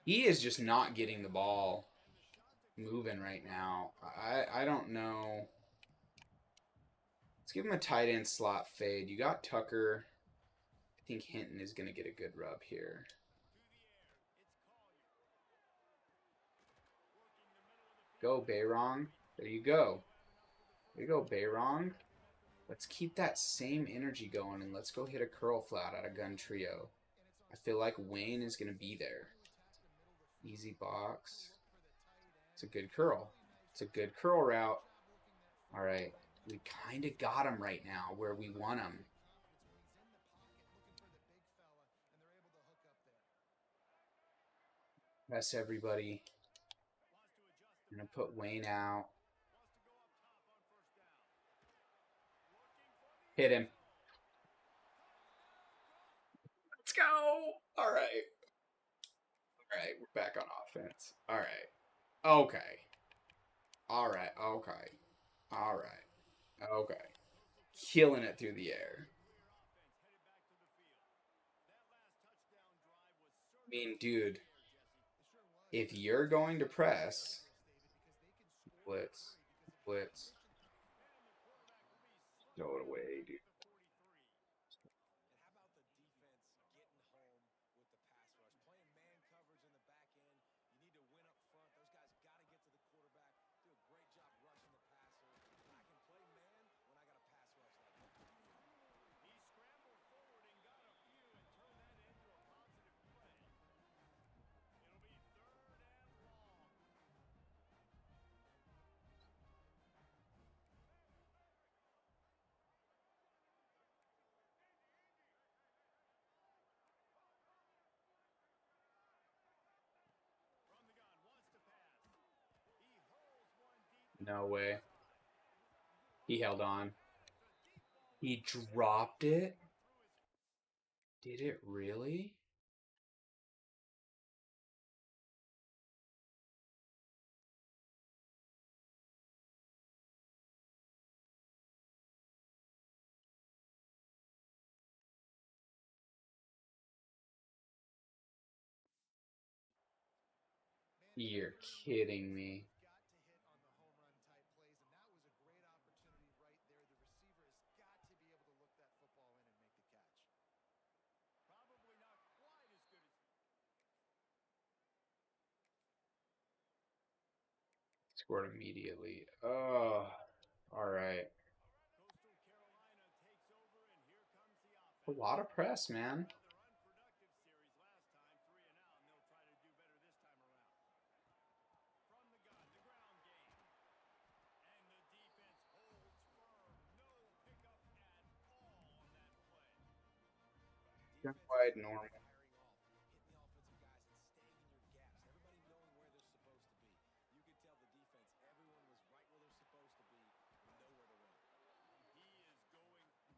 He is just not getting the ball moving right now. I don't know. Let's give him a tight end slot fade. You got Tucker. I think Hinton is going to get a good rub here. Go, Bayrong. There you go. There you go, Bayrong. Let's keep that same energy going, and let's go hit a curl flat out of gun trio. I feel like Wayne is going to be there. Easy box. It's a good curl. It's a good curl route. All right. We kind of got him right now where we want him. Press everybody. I'm going to put Wayne out. Hit him. Let's go. All right. All right. We're back on offense. All right. Okay. All right. Okay. All right. Okay. Killing it through the air. I mean, dude, if you're going to press, blitz, throw it away, dude. No way. He held on. He dropped it? Did it really? You're kidding me. Scored immediately. Oh, all right. A lot of press, man. Wide normal.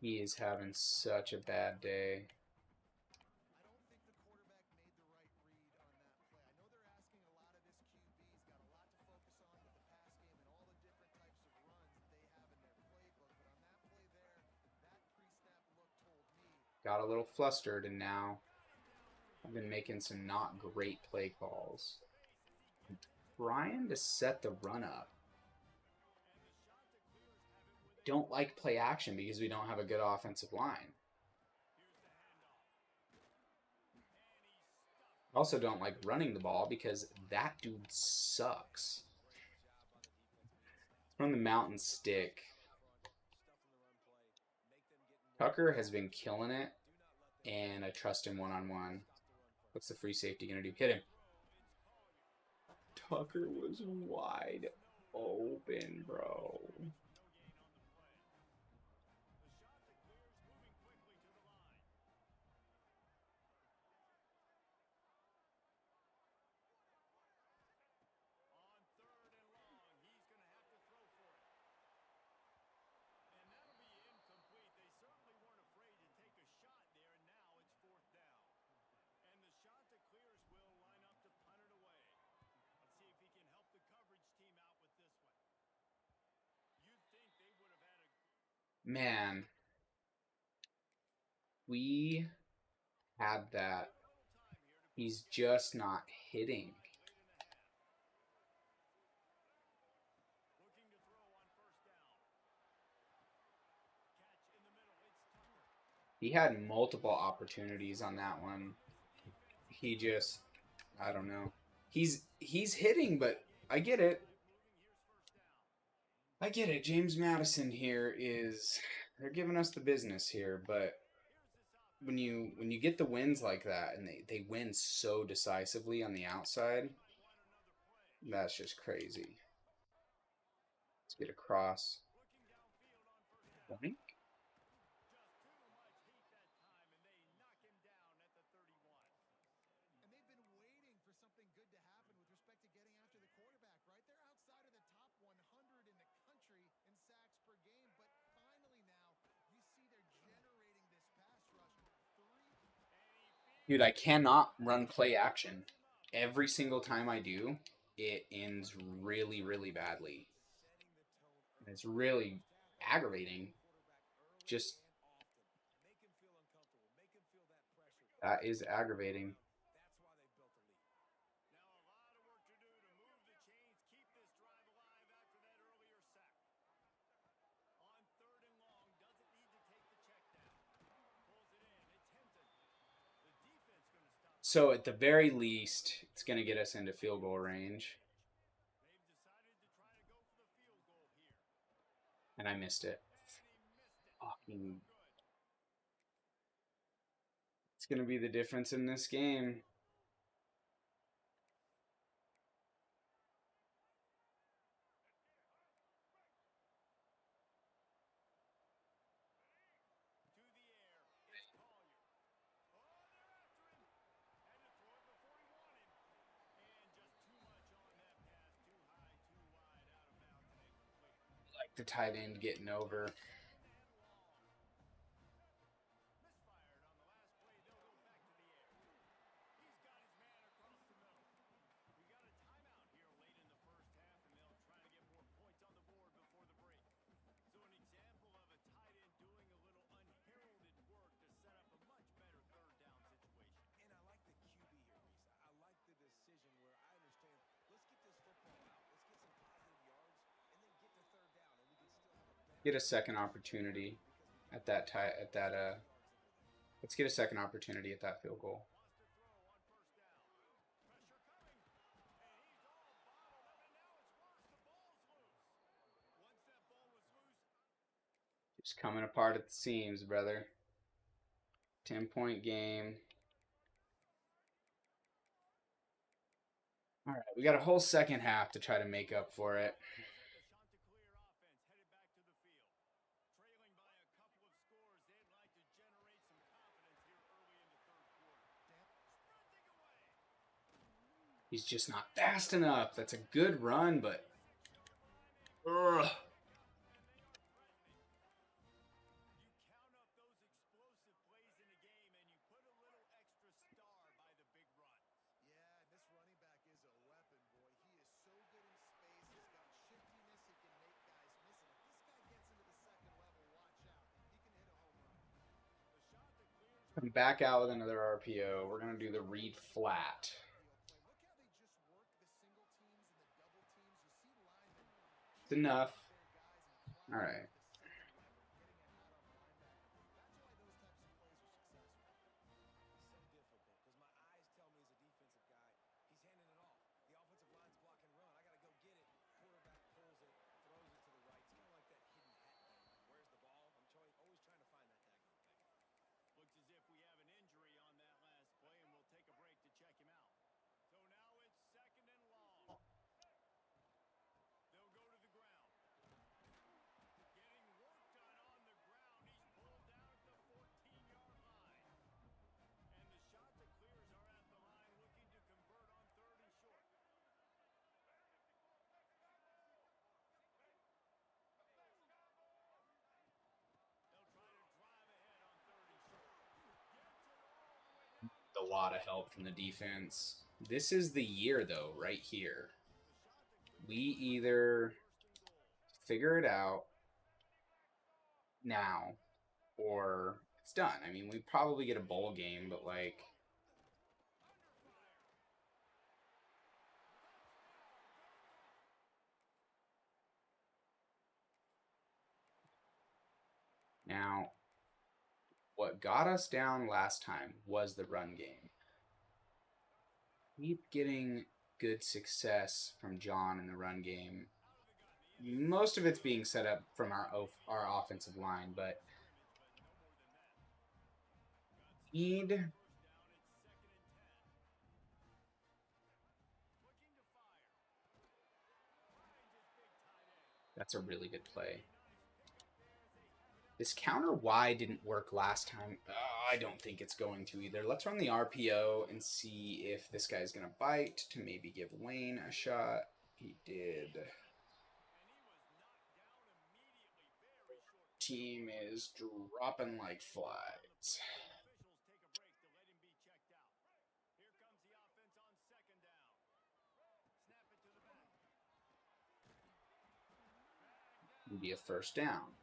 He is having such a bad day. Got a little flustered, and now I've been making some not great play calls. I'm trying to set the run up. Don't like play action because we don't have a good offensive line. Also don't like running the ball because that dude sucks. Run the mountain stick. Tucker has been killing it, and I trust him one-on-one. What's the free safety going to do? Hit him. Tucker was wide open, bro. Man, we had that. He's just not hitting. He had multiple opportunities on that one. He just, I don't know. He's hitting, but I get it. I get it. James Madison here is, they're giving us the business here, but when you get the wins like that and they win so decisively on the outside, that's just crazy. Let's get across. Boink. Dude, I cannot run play action. Every single time I do, it ends really, really badly. And it's really aggravating. Just that is aggravating. So at the very least, it's going to get us into field goal range. And I missed it. Fucking. It's going to be the difference in this game. Like the tight end getting over. Get a second opportunity at that let's get a second opportunity at that field goal. Just coming apart at the seams, brother. 10-point game. All right, we got a whole second half to try to make up for it. He's just not fast enough. That's a good run, but ugh. Come back out with another RPO. We're going to do the read flat. It's enough. All right. a lot of help from the defense. This is the year, though, right here. We either figure it out now or it's done. I mean, we probably get a bowl game, but like. Now, what got us down last time was the run game. Keep getting good success from John in the run game. Most of it's being set up from our offensive line, but need. That's a really good play. This counter Y didn't work last time. I don't think it's going to either. Let's run the RPO and see if this guy's going to bite to maybe give Wayne a shot. He did. Team is dropping like flies. Be a first down.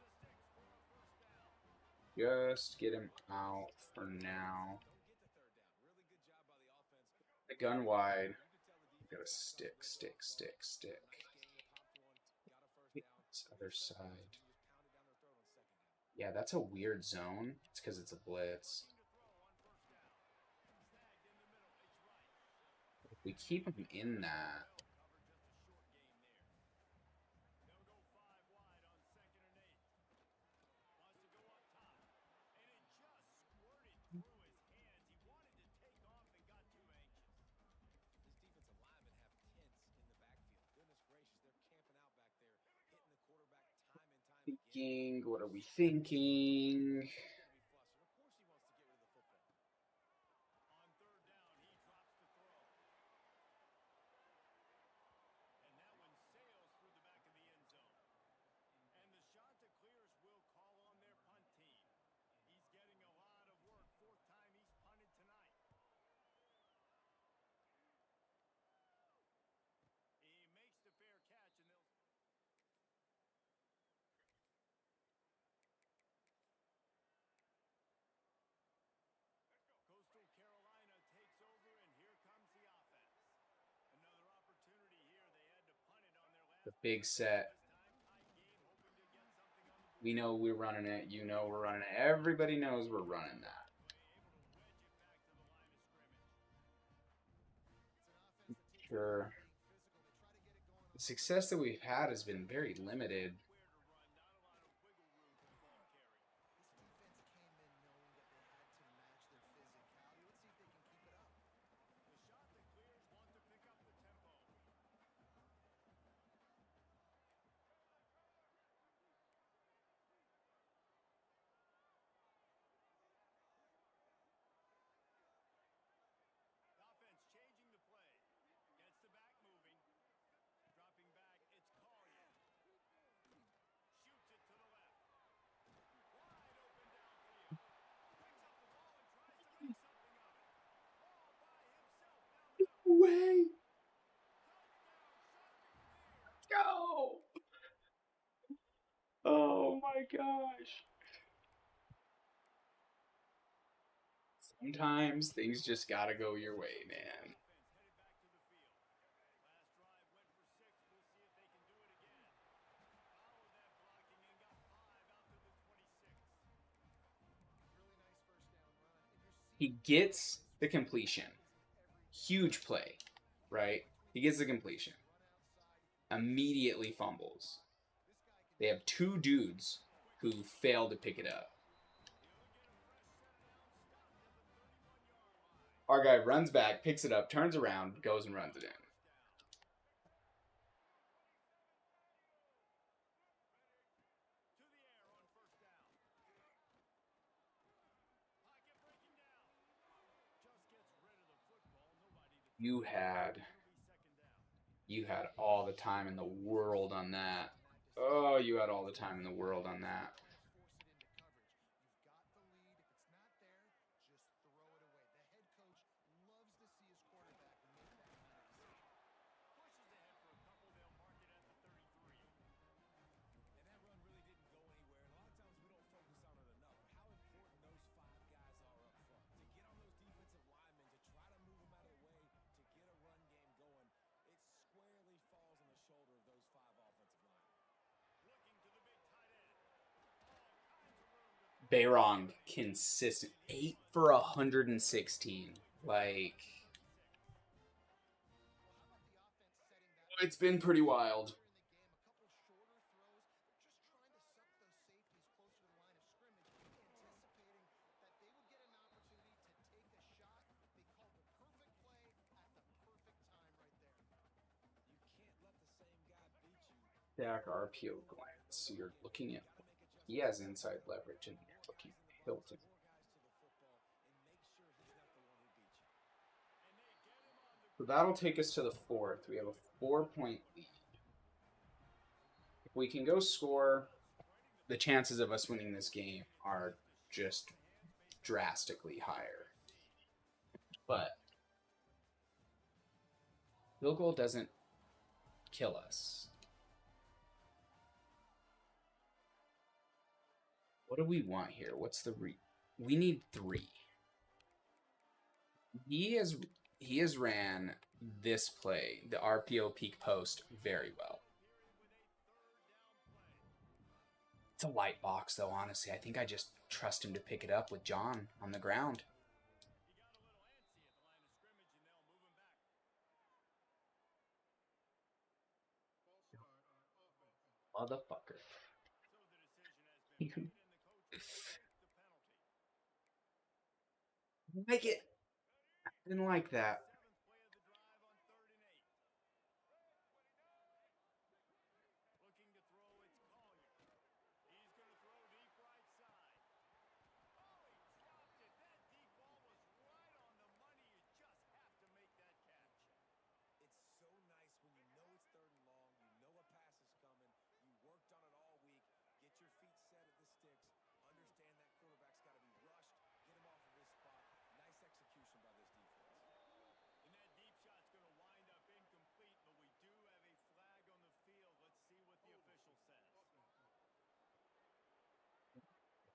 Just get him out for now. The gun wide. Gotta stick. This other side. Yeah, that's a weird zone. It's because it's a blitz. If we keep him in that. Thinking, what are we thinking? The big set. We know we're running it. You know we're running it. Everybody knows we're running that. Sure. The success that we've had has been very limited. Way. Go. Oh my gosh. Sometimes things just gotta go your way, man. He gets the completion. Huge play, right? He gets the completion. Immediately fumbles. They have two dudes who fail to pick it up. Our guy runs back, picks it up, turns around, goes and runs it in. You had all the time in the world on that. Oh, you had all the time in the world on that. Behrong, consistent. 8 for 116. Like, it's been pretty wild. Back RPO glance. So you're looking at, he has inside leverage, and you're looking at Hilton. So that'll take us to the fourth. We have a 4-point lead. If we can go score, the chances of us winning this game are just drastically higher. But field goal doesn't kill us. What do we want here? What's the we need 3. He has ran this play, the RPO peak post, very well. It's a light box, though, honestly. I think I just trust him to pick it up with John on the ground. Motherfucker. Make it. Didn't like that.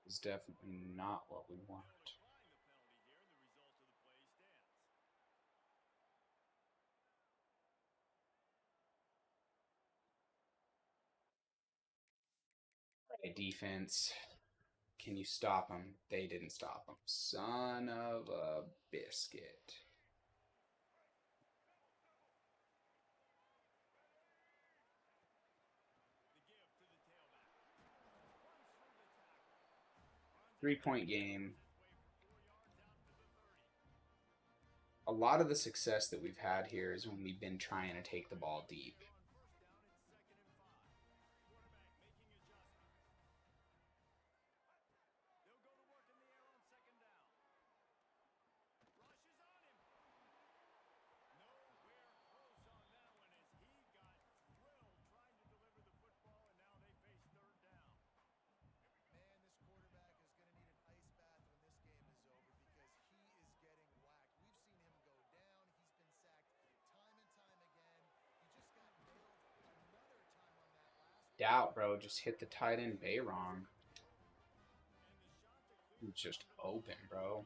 Is definitely not what we want. Defense. Can you stop them? They didn't stop them. Son of a biscuit. Three-point game. A lot of the success that we've had here is when we've been trying to take the ball deep. Doubt, bro. Just hit the tight end Behrong. It's just open, bro.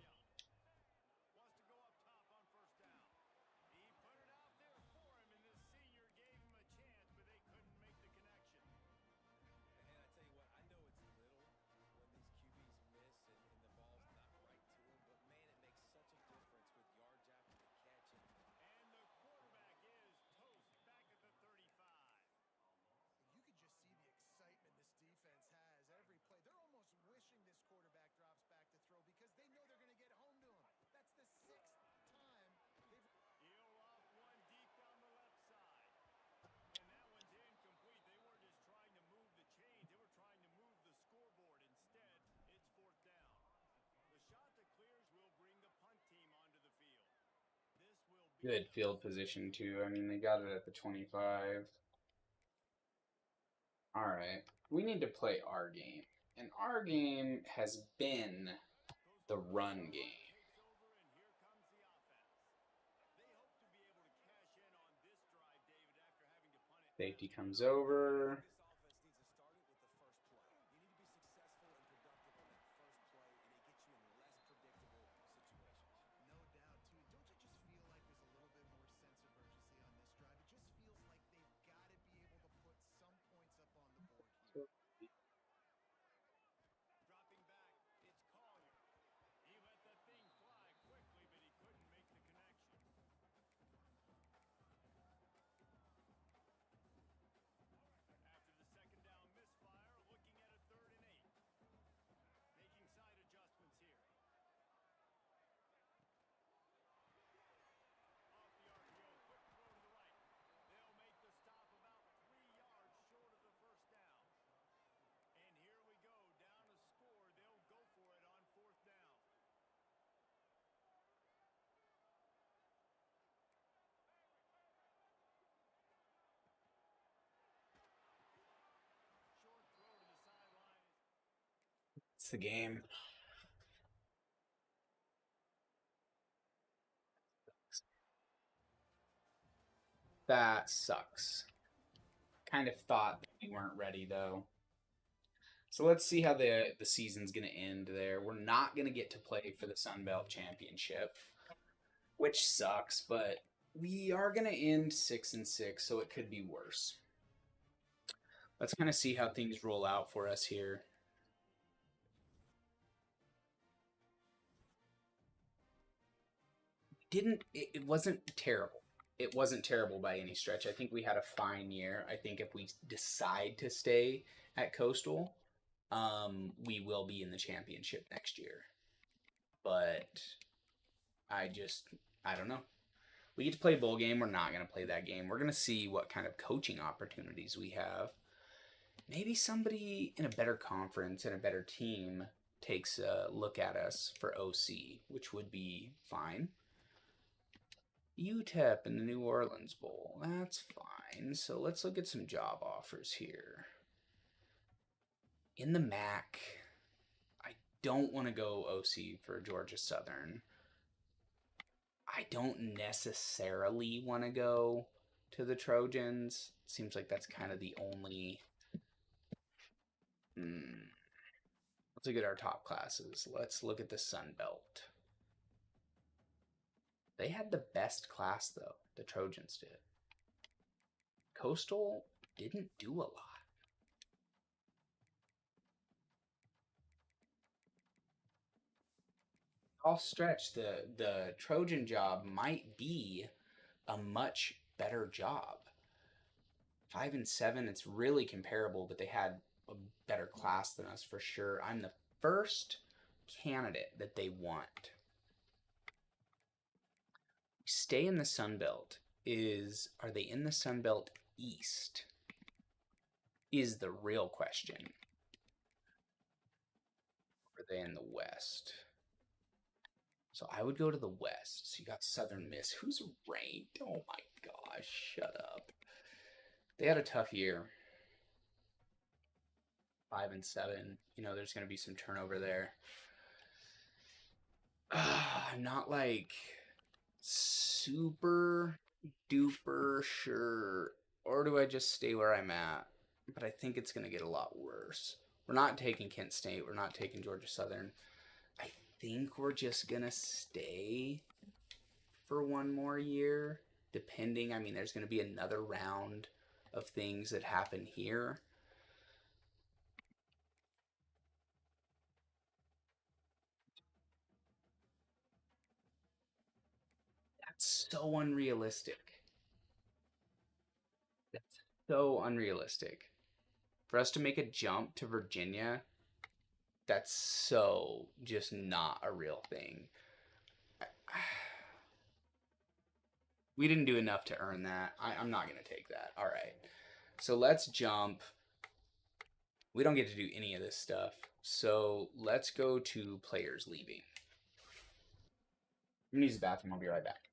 Good field position, too. I mean, they got it at the 25. All right. We need to play our game. And our game has been the run game. Safety comes over. the game. That sucks. Kind of thought that we weren't ready though. So let's see how the season's going to end there. We're not going to get to play for the Sun Belt Championship, which sucks, but we are going to end 6-6, so it could be worse. Let's kind of see how things roll out for us here. It wasn't terrible. It wasn't terrible by any stretch. I think we had a fine year. I think if we decide to stay at Coastal, we will be in the championship next year. But I don't know. We get to play a bowl game. We're not going to play that game. We're going to see what kind of coaching opportunities we have. Maybe somebody in a better conference and a better team takes a look at us for OC, which would be fine. UTEP in the New Orleans Bowl. That's fine. So let's look at some job offers here. In the MAC, I don't want to go OC for Georgia Southern. I don't necessarily want to go to the Trojans. Seems like that's kind of the only... Let's look at our top classes. Let's look at the Sun Belt. They had the best class, though. The Trojans did. Coastal didn't do a lot. I'll stretch. The Trojan job might be a much better job. 5 and 7, it's really comparable, but they had a better class than us for sure. I'm the first candidate that they want. Stay in the Sun Belt. Are they in the Sun Belt East? Is the real question. Or are they in the West? So I would go to the West. So you got Southern Miss. Who's ranked? Oh my gosh, shut up. They had a tough year. 5 and 7. You know, there's going to be some turnover there. I'm not like super duper sure. Or do I just stay where I'm at? But I think it's going to get a lot worse. We're not taking Kent State. We're not taking Georgia Southern. I think we're just going to stay for one more year. Depending, I mean, there's going to be another round of things that happen here. That's so unrealistic. That's so unrealistic. For us to make a jump to Virginia, that's so just not a real thing. We didn't do enough to earn that. I'm not going to take that. All right. So let's jump. We don't get to do any of this stuff. So let's go to players leaving. I'm going to use the bathroom. I'll be right back.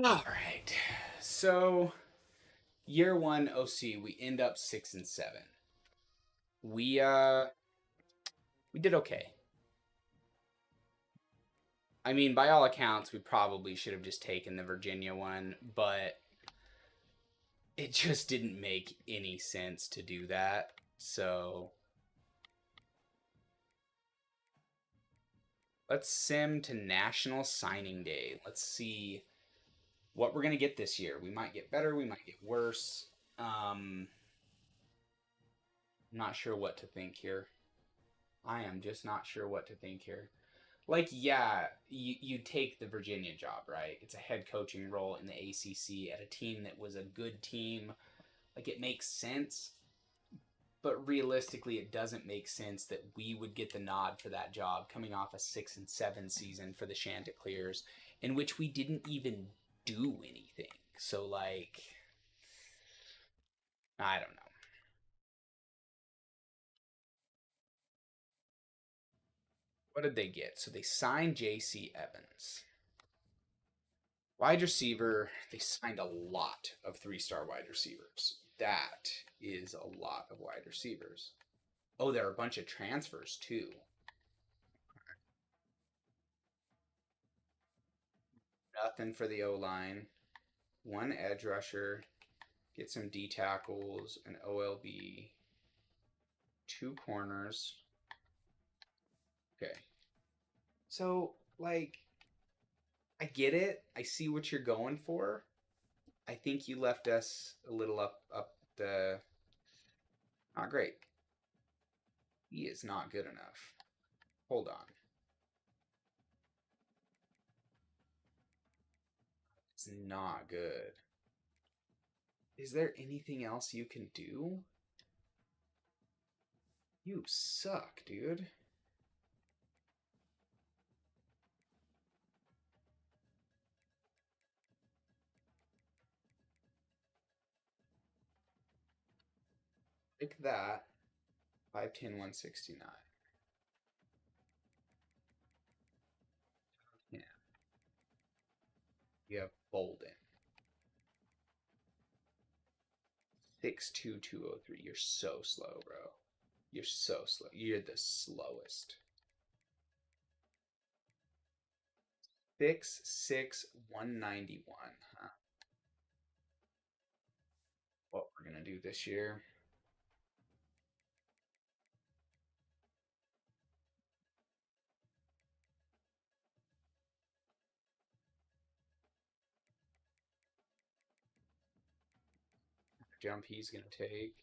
All right. So year one OC, we end up 6-7. We did okay. I mean, by all accounts, we probably should have just taken the Virginia one, but it just didn't make any sense to do that. So let's sim to National Signing Day. Let's see what we're gonna get this year. We might get better, we might get worse. I'm not sure what to think here. I am just not sure what to think here. Like, yeah, you take the Virginia job, right? It's a head coaching role in the ACC at a team that was a good team. Like, it makes sense, but realistically, it doesn't make sense that we would get the nod for that job coming off a 6-7 season for the Chanticleers, in which we didn't even do anything. So, like, I don't know. What did they get? So they signed J.C. Evans. Wide receiver, they signed a lot of 3-star wide receivers. That is a lot of wide receivers. Oh, there are a bunch of transfers too. Nothing for the O-line. One edge rusher. Get some D tackles, an OLB. 2 corners. Okay. So, like, I get it. I see what you're going for. I think you left us a little up the. Not great. He is not good enough. Hold on. It's not good. Is there anything else you can do? You suck, dude. Like that. 5'10", 169. Yeah. You have Bolden. 6'2", 203. You're so slow, bro. You're so slow. You're the slowest. 6'6", 191. Huh? What we're gonna do this year? Jump he's gonna take.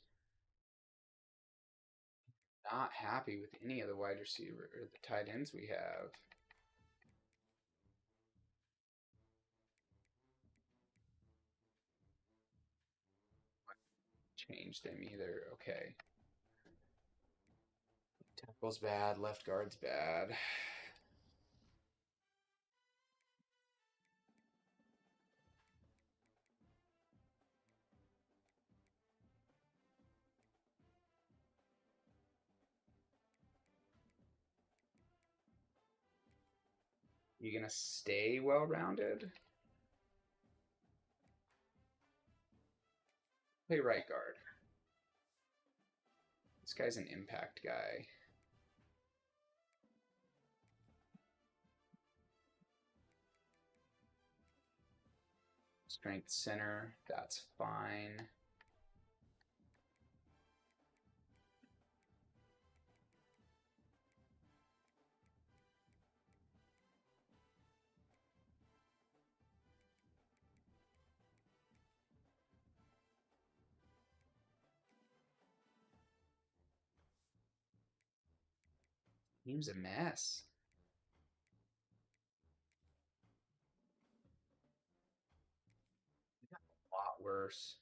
Not happy with any of the wide receiver or the tight ends we have. Change them either. Okay. Tackle's bad. Left guard's bad. You gonna stay well-rounded? Play right guard. This guy's an impact guy. Strength center, that's fine. Team's a mess. A lot worse.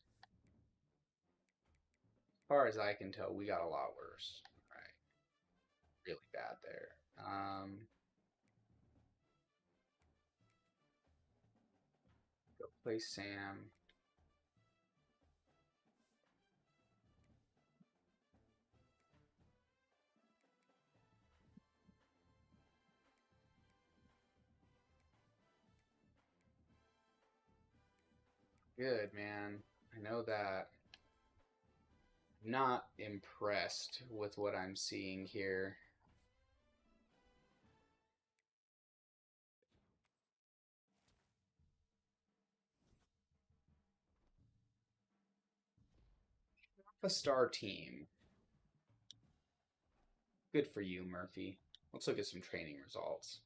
As far as I can tell, we got a lot worse. Right. Really bad there. Go play Sam. good, man. I know that. I'm not impressed with what I'm seeing here. A star team. Good for you, Murphy. Let's look at some training results.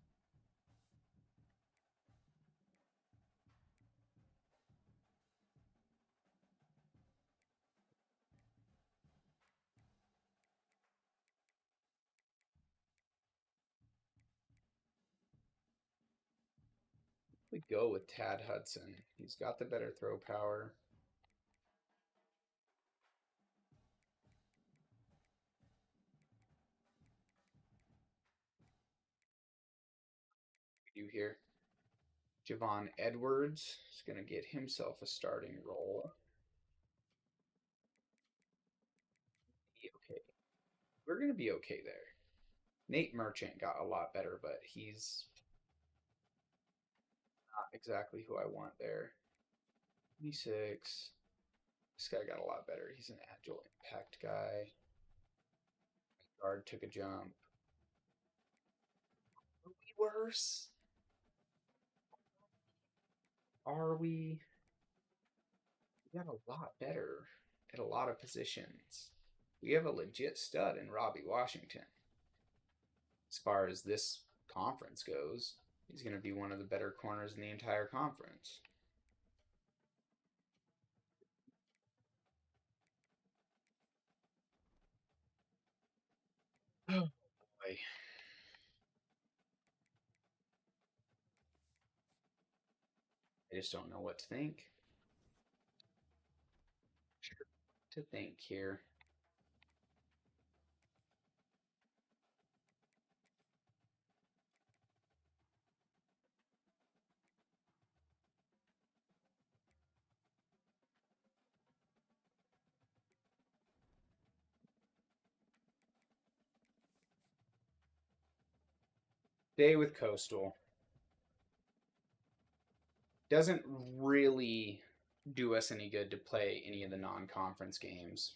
We go with Tad Hudson. He's got the better throw power. You here. Javon Edwards is going to get himself a starting role. Okay. We're going to be okay there. Nate Merchant got a lot better, but he's not exactly who I want there. 26. This guy got a lot better. He's an agile impact guy. Guard took a jump. Are we worse? Are we? We got a lot better at a lot of positions. We have a legit stud in Robbie Washington. As far as this conference goes, he's going to be one of the better corners in the entire conference. Oh boy. I just don't know what to think. To think here. Day with Coastal doesn't really do us any good to play any of the non-conference games.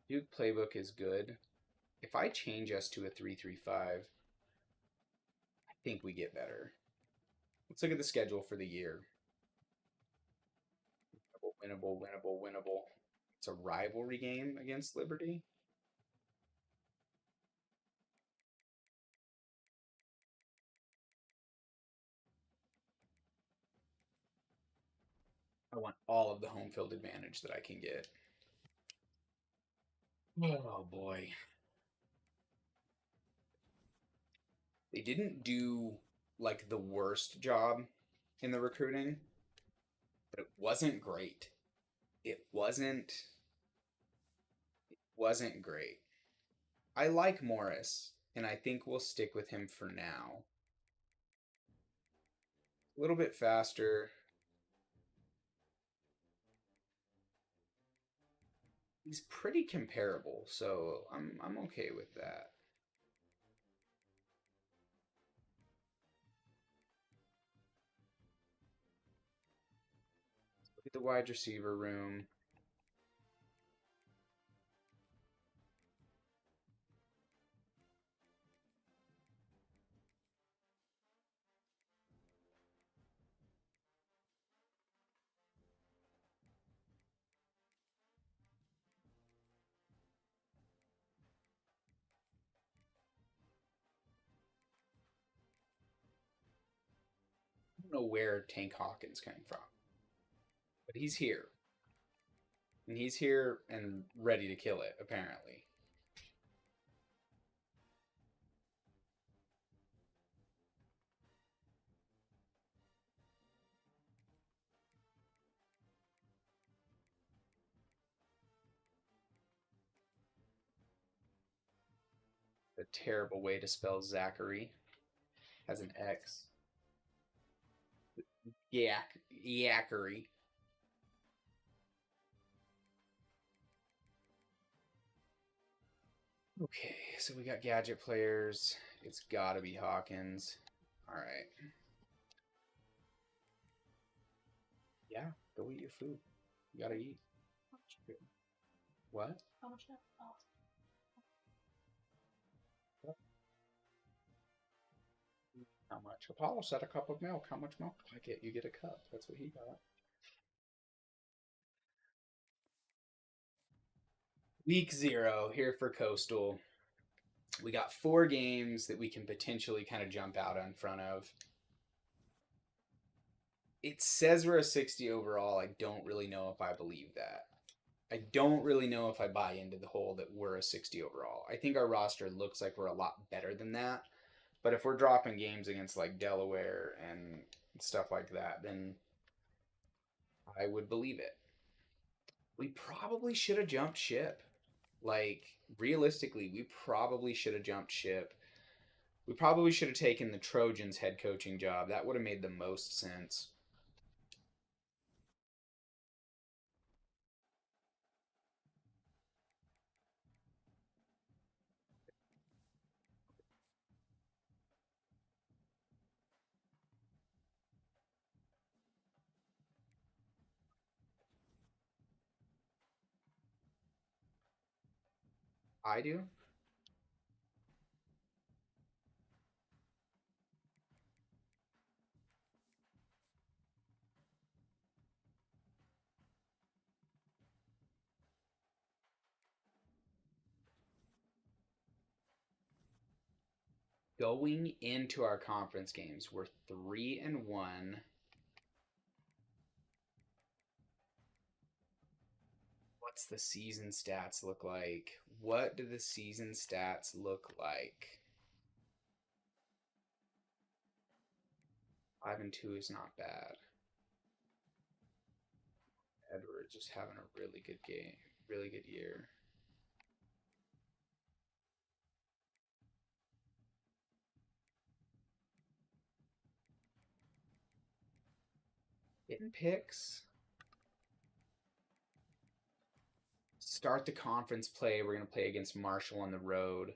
Duke playbook is good. If I change us to a 3-3-5, I think we get better. Let's look at the schedule for the year. Winnable, winnable, winnable. It's a rivalry game against Liberty. I want all of the home field advantage that I can get. Oh boy. They didn't do like the worst job in the recruiting, but it wasn't great. It wasn't great. I like Morris, and I think we'll stick with him for now. A little bit faster. He's pretty comparable, so I'm okay with that. Look at the wide receiver room. I don't know where Tank Hawkins came from, but he's here. And he's here and ready to kill it, apparently. A terrible way to spell Zachary. Has an X. Yackery. Okay, so we got gadget players. It's gotta be Hawkins. Alright. Yeah, go eat your food. You gotta eat. What? How much now? Oh. How much? Apollo said a cup of milk. How much milk do I get? You get a cup. That's what he got. Week 0 here for Coastal. We got 4 games that we can potentially kind of jump out in front of. It says we're a 60 overall. I don't really know if I believe that. I don't really know if I buy into the whole that we're a 60 overall. I think our roster looks like we're a lot better than that. But if we're dropping games against like Delaware and stuff like that, then I would believe it. We probably should have jumped ship. Like, realistically, we probably should have jumped ship. We probably should have taken the Trojans head coaching job. That would have made the most sense. I do. Going into our conference games, we're 3-1. What's the season stats look like? What do the season stats look like? 5-2 is not bad. Edwards just having a really good game, really good year. Getting picks. Start the conference play. We're going to play against Marshall on the road.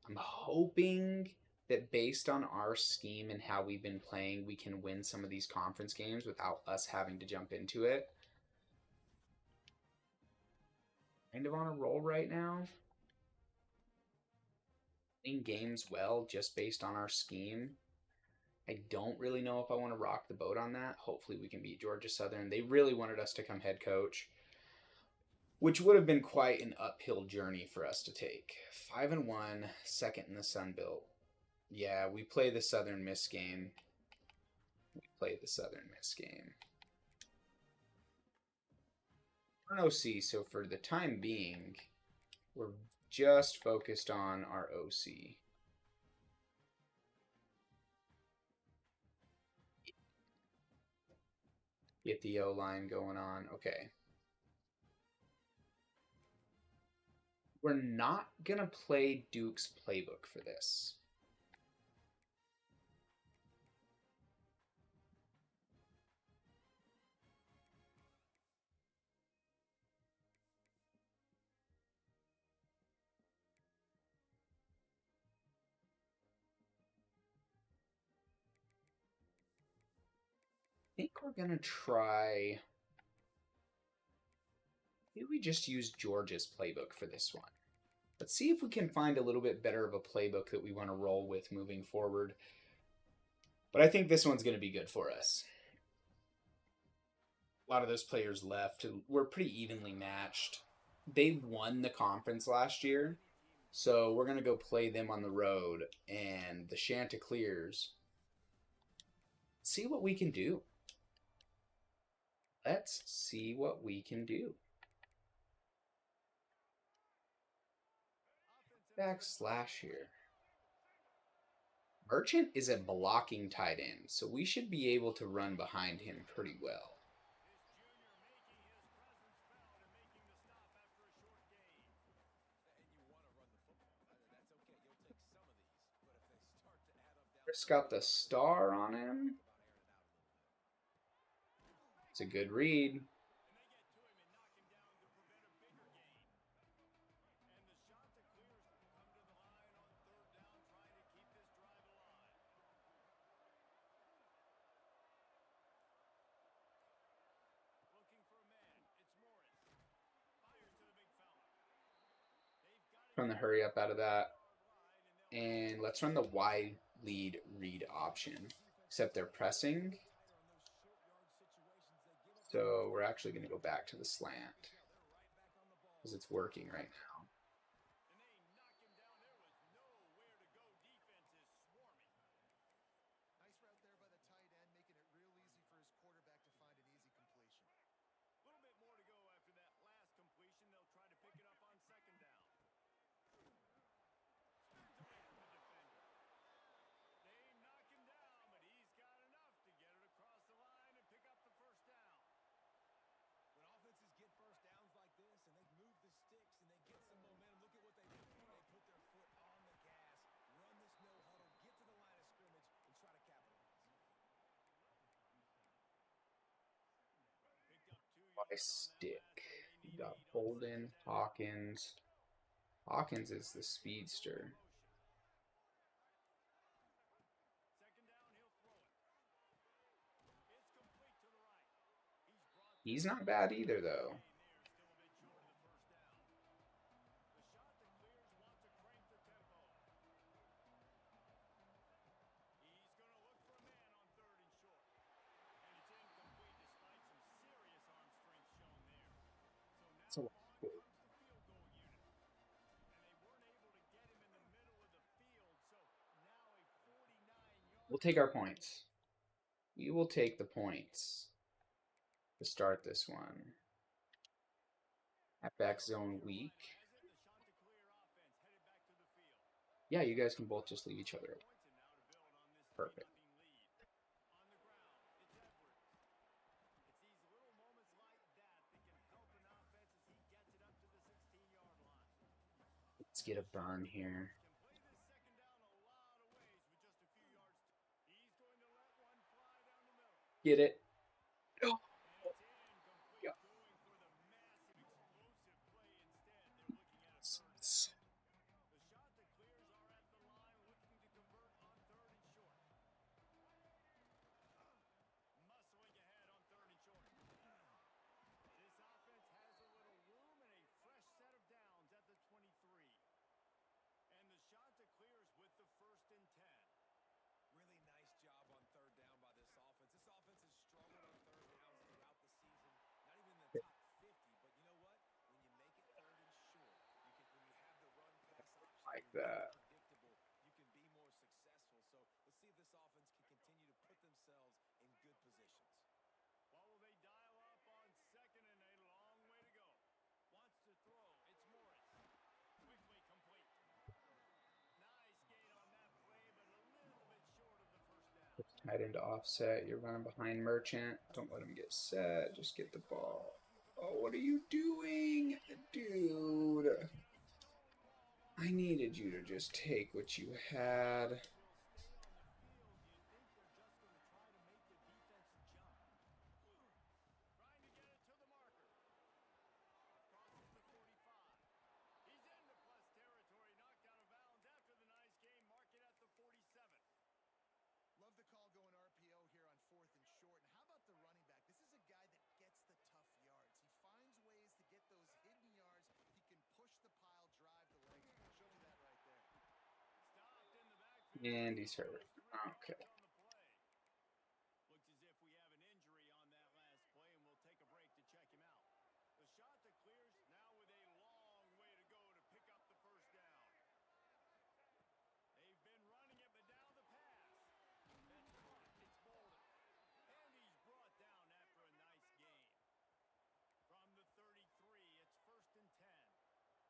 I'm hoping that based on our scheme and how we've been playing, we can win some of these conference games without us having to jump into it. Kind of on a roll right now. Playing games well just based on our scheme. I don't really know if I want to rock the boat on that. Hopefully we can beat Georgia Southern. They really wanted us to come head coach, which would have been quite an uphill journey for us to take. 5-1, second in the Sun Belt. Yeah, we play the Southern Miss game. We're an OC, so for the time being, we're just focused on our OC. Get the O-line going on. Okay. We're not going to play Duke's playbook for this. I think we're going to try... Maybe we just use Georgia's playbook for this one. Let's see if we can find a little bit better of a playbook that we want to roll with moving forward. But I think this one's going to be good for us. A lot of those players left. We're pretty evenly matched. They won the conference last year, so we're going to go play them on the road. And the Chanticleers, see what we can do. Let's see what we can do. Backslash here. Merchant is a blocking tight end, so we should be able to run behind him pretty well. Chris got the star on him. It's a good read. Run the hurry up out of that. And let's run the wide lead read option. Except they're pressing. So we're actually going to go back to the slant. Because it's working right now. By stick. You got Bolden, Hawkins. Hawkins is the speedster. He's not bad either, though. That's a lot. We'll take our points. We will take the points to start this one. Halfback zone weak. Yeah, you guys can both just leave each other. Perfect. Let's get a burn here. Get it. Oh. Yeah. Like that. Tight into offset. You're running behind Merchant. Don't let him get set. Just get the ball. Oh, what are you doing? Dude. I needed you to just take what you had. And he's hurt. Okay.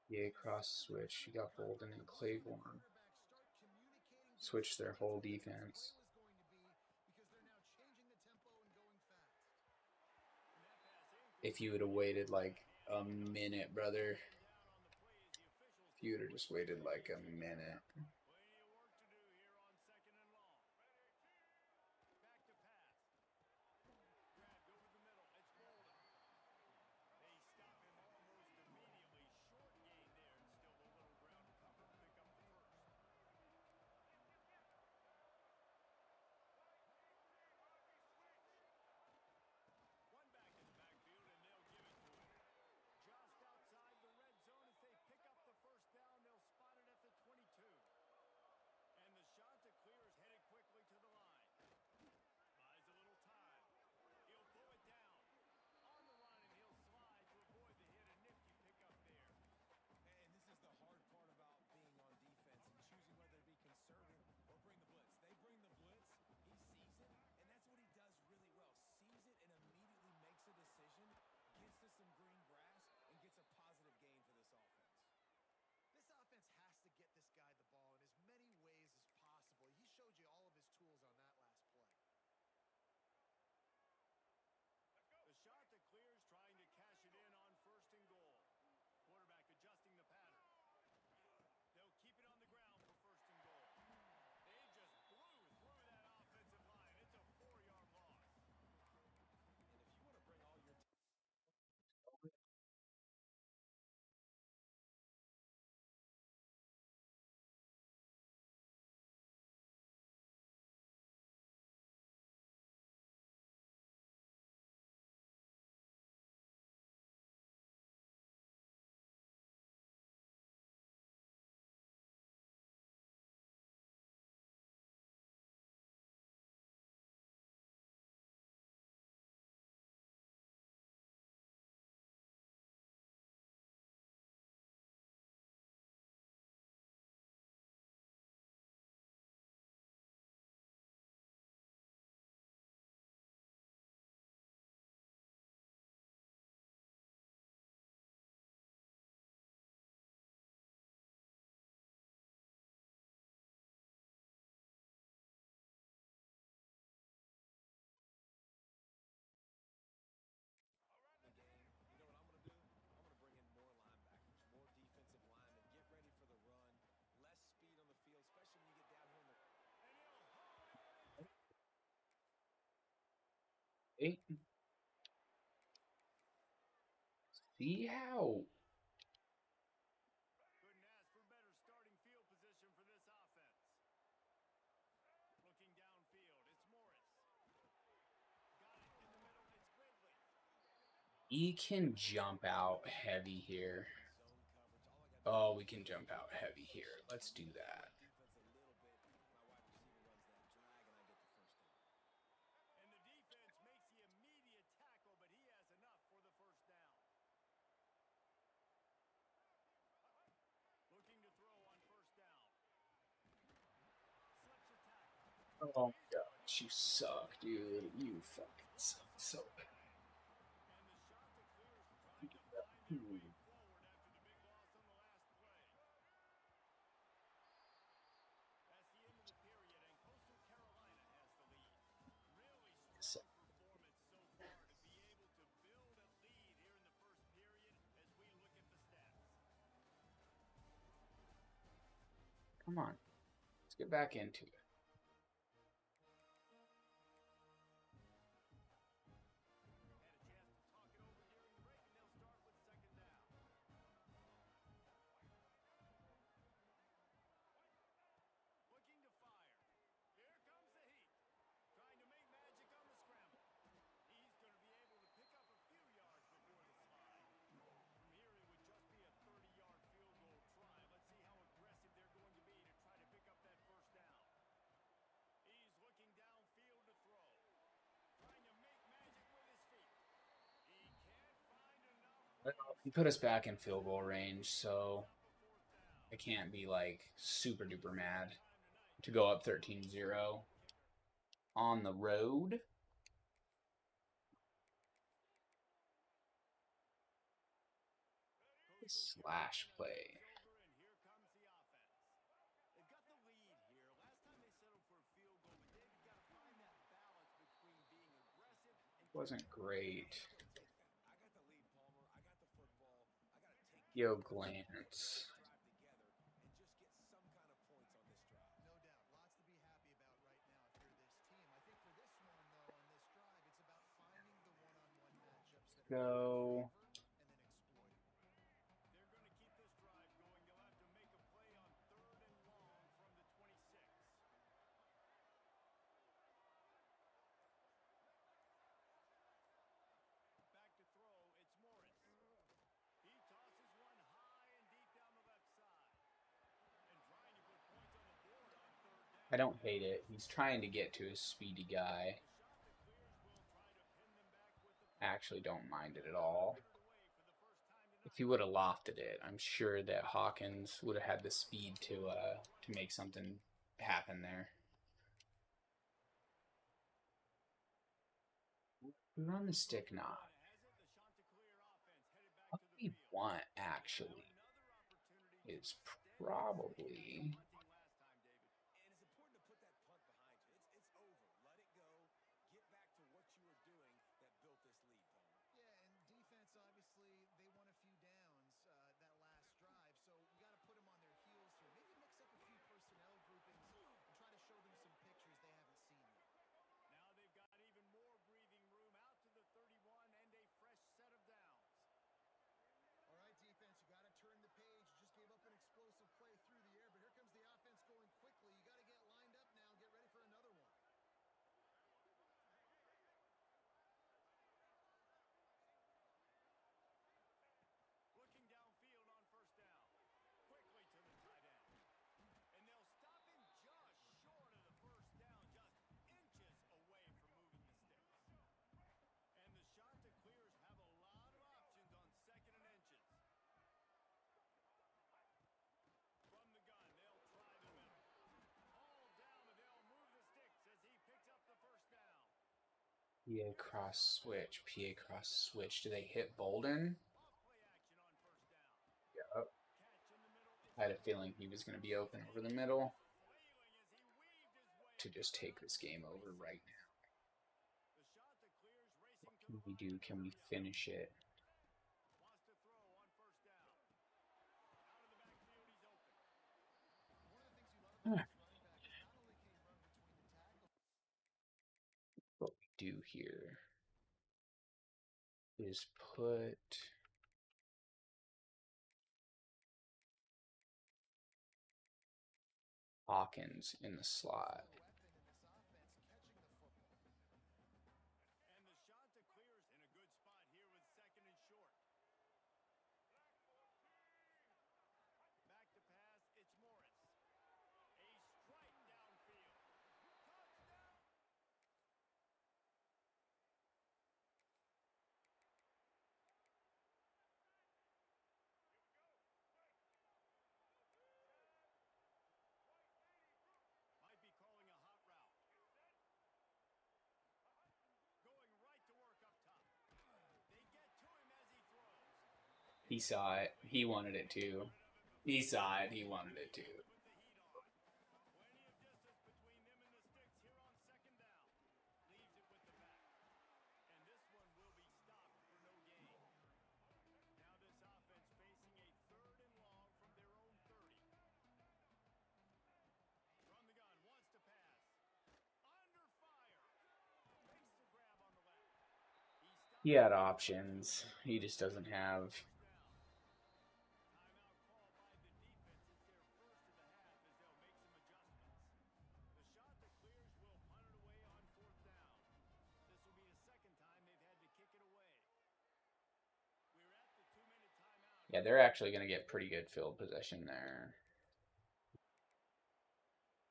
Yeah, cross switch. You got Bolden and Claiborne. Switch their whole defense. If you would have waited like a minute, brother. If you would have just waited like a minute. Okay. See how Couldn't ask for better starting field position for this offense. Looking downfield, it's Morris. Got it in the middle, it's Ridley. he can jump out heavy here. Oh, we can jump out heavy here. Let's do that. And the defense makes the immediate tackle, but he has enough for the first down. Looking to throw on first down. Slips a tackle. Oh my gosh, you suck, dude. You fucking suck so bad. And the shot to clears trying to find their way forward after the big loss on the last play. That's the end of the period, and Coastal Carolina has the lead. Really strong performance so far to be able to build a lead here in the first period as we look at the stats. Come on. Let's get back into it. Had a chance to talk it over during the break, and they'll start with second down. Looking to fire. Here comes the heat. Trying to make magic on the scramble. He's going to be able to pick up a few yards before the slide. From here, it would just be a 30-yard field goal try. Let's see how aggressive they're going to be to try to pick up that first down. He's looking downfield to throw. Trying to make magic with his feet. He can't find enough. He put us back in field goal range, so I can't be like super duper mad to go up 13-0 on the road. Slash play. They've got the lead here. Last time they settled for a field goal, but David got to find that balance between being aggressive and Wasn't great. I got the lead, Palmer. I got the football. I got to take Yo, glance. drive together and just get some kind of points on this drive. No doubt. Lots to be happy about right now if you're this team. I think for this one, though, on this drive, it's about finding the one-on-one matchups that Go. and then exploiting them. They're going to keep this drive going. They'll have to make a play on 3rd and long from the 26. Back to throw, it's Morris. He tosses one high and deep down the left side. And trying to put points on the board on 3rd down. I don't hate it. He's trying to get to his speedy guy. The shot that clears will try to pin them back with the I actually don't mind it at all. put it away for the first time If tonight. he would have lofted it, I'm sure that Hawkins would have had the speed to make something happen there. We run the stick knot. What we want actually is probably And it's important to put that punt behind you. It's over. Let it go. Get back to what you were doing that built this lead, Palmer. Yeah, and defense, obviously, they won a few downs that last drive, so you got to put them on their heels here. Maybe mix up a few personnel groupings and try to show them some pictures they haven't seen yet. Now they've got even more breathing room out to the 31 and a fresh set of downs. All right, defense, you got to turn the page. You just gave up an explosive play through the air, but here comes the offense going quickly. You got to get lined up now and get ready for another one. Looking downfield on first down. Quickly to the tight end. And they'll stop him just short of the first down, just inches away from moving the sticks. And the shot to clears have a lot of options on 2nd and inches. From the gun, they'll try the middle. All down, and they'll move the sticks as he picks up the first down. PA cross switch. PA cross switch. Do they hit Bolden? Off play action on first down. Yep. Catch in the middle. I had a feeling he was going to be open over the middle Flailing as he weaved his way to just take this game over right now. The shot that clears racing What to can the we do? Can we finish it? wants to throw on first down. Out of the backfield, he's open. One of the things you love about this running back is not only can he run between the tackles, What we do here? is put Hawkins in the slot. And the shot to clears in a good spot here with second and short. Back to pass, it's Morris. A strike downfield. Touchdown! Might be calling a hot route. Going right to work up top. They get to him as he throws. He saw it. He wanted it too. He saw it. He wanted it too. Put the heat on. Plenty of distance between them and the sticks here on second down. Leaves it with the back. And this one will be stopped for no gain. Now this offense facing a third and long from their own 30. From the gun, wants to pass. Under fire. Makes the grab on the left. He had options. He just doesn't have. Timeout called by the defense. It's their first of the half as they'll make some adjustments. The shot that clears will punt it away on fourth down. This will be the second time they've had to kick it away. We're at the 2-minute timeout. Yeah, they're actually going to get pretty good field possession there.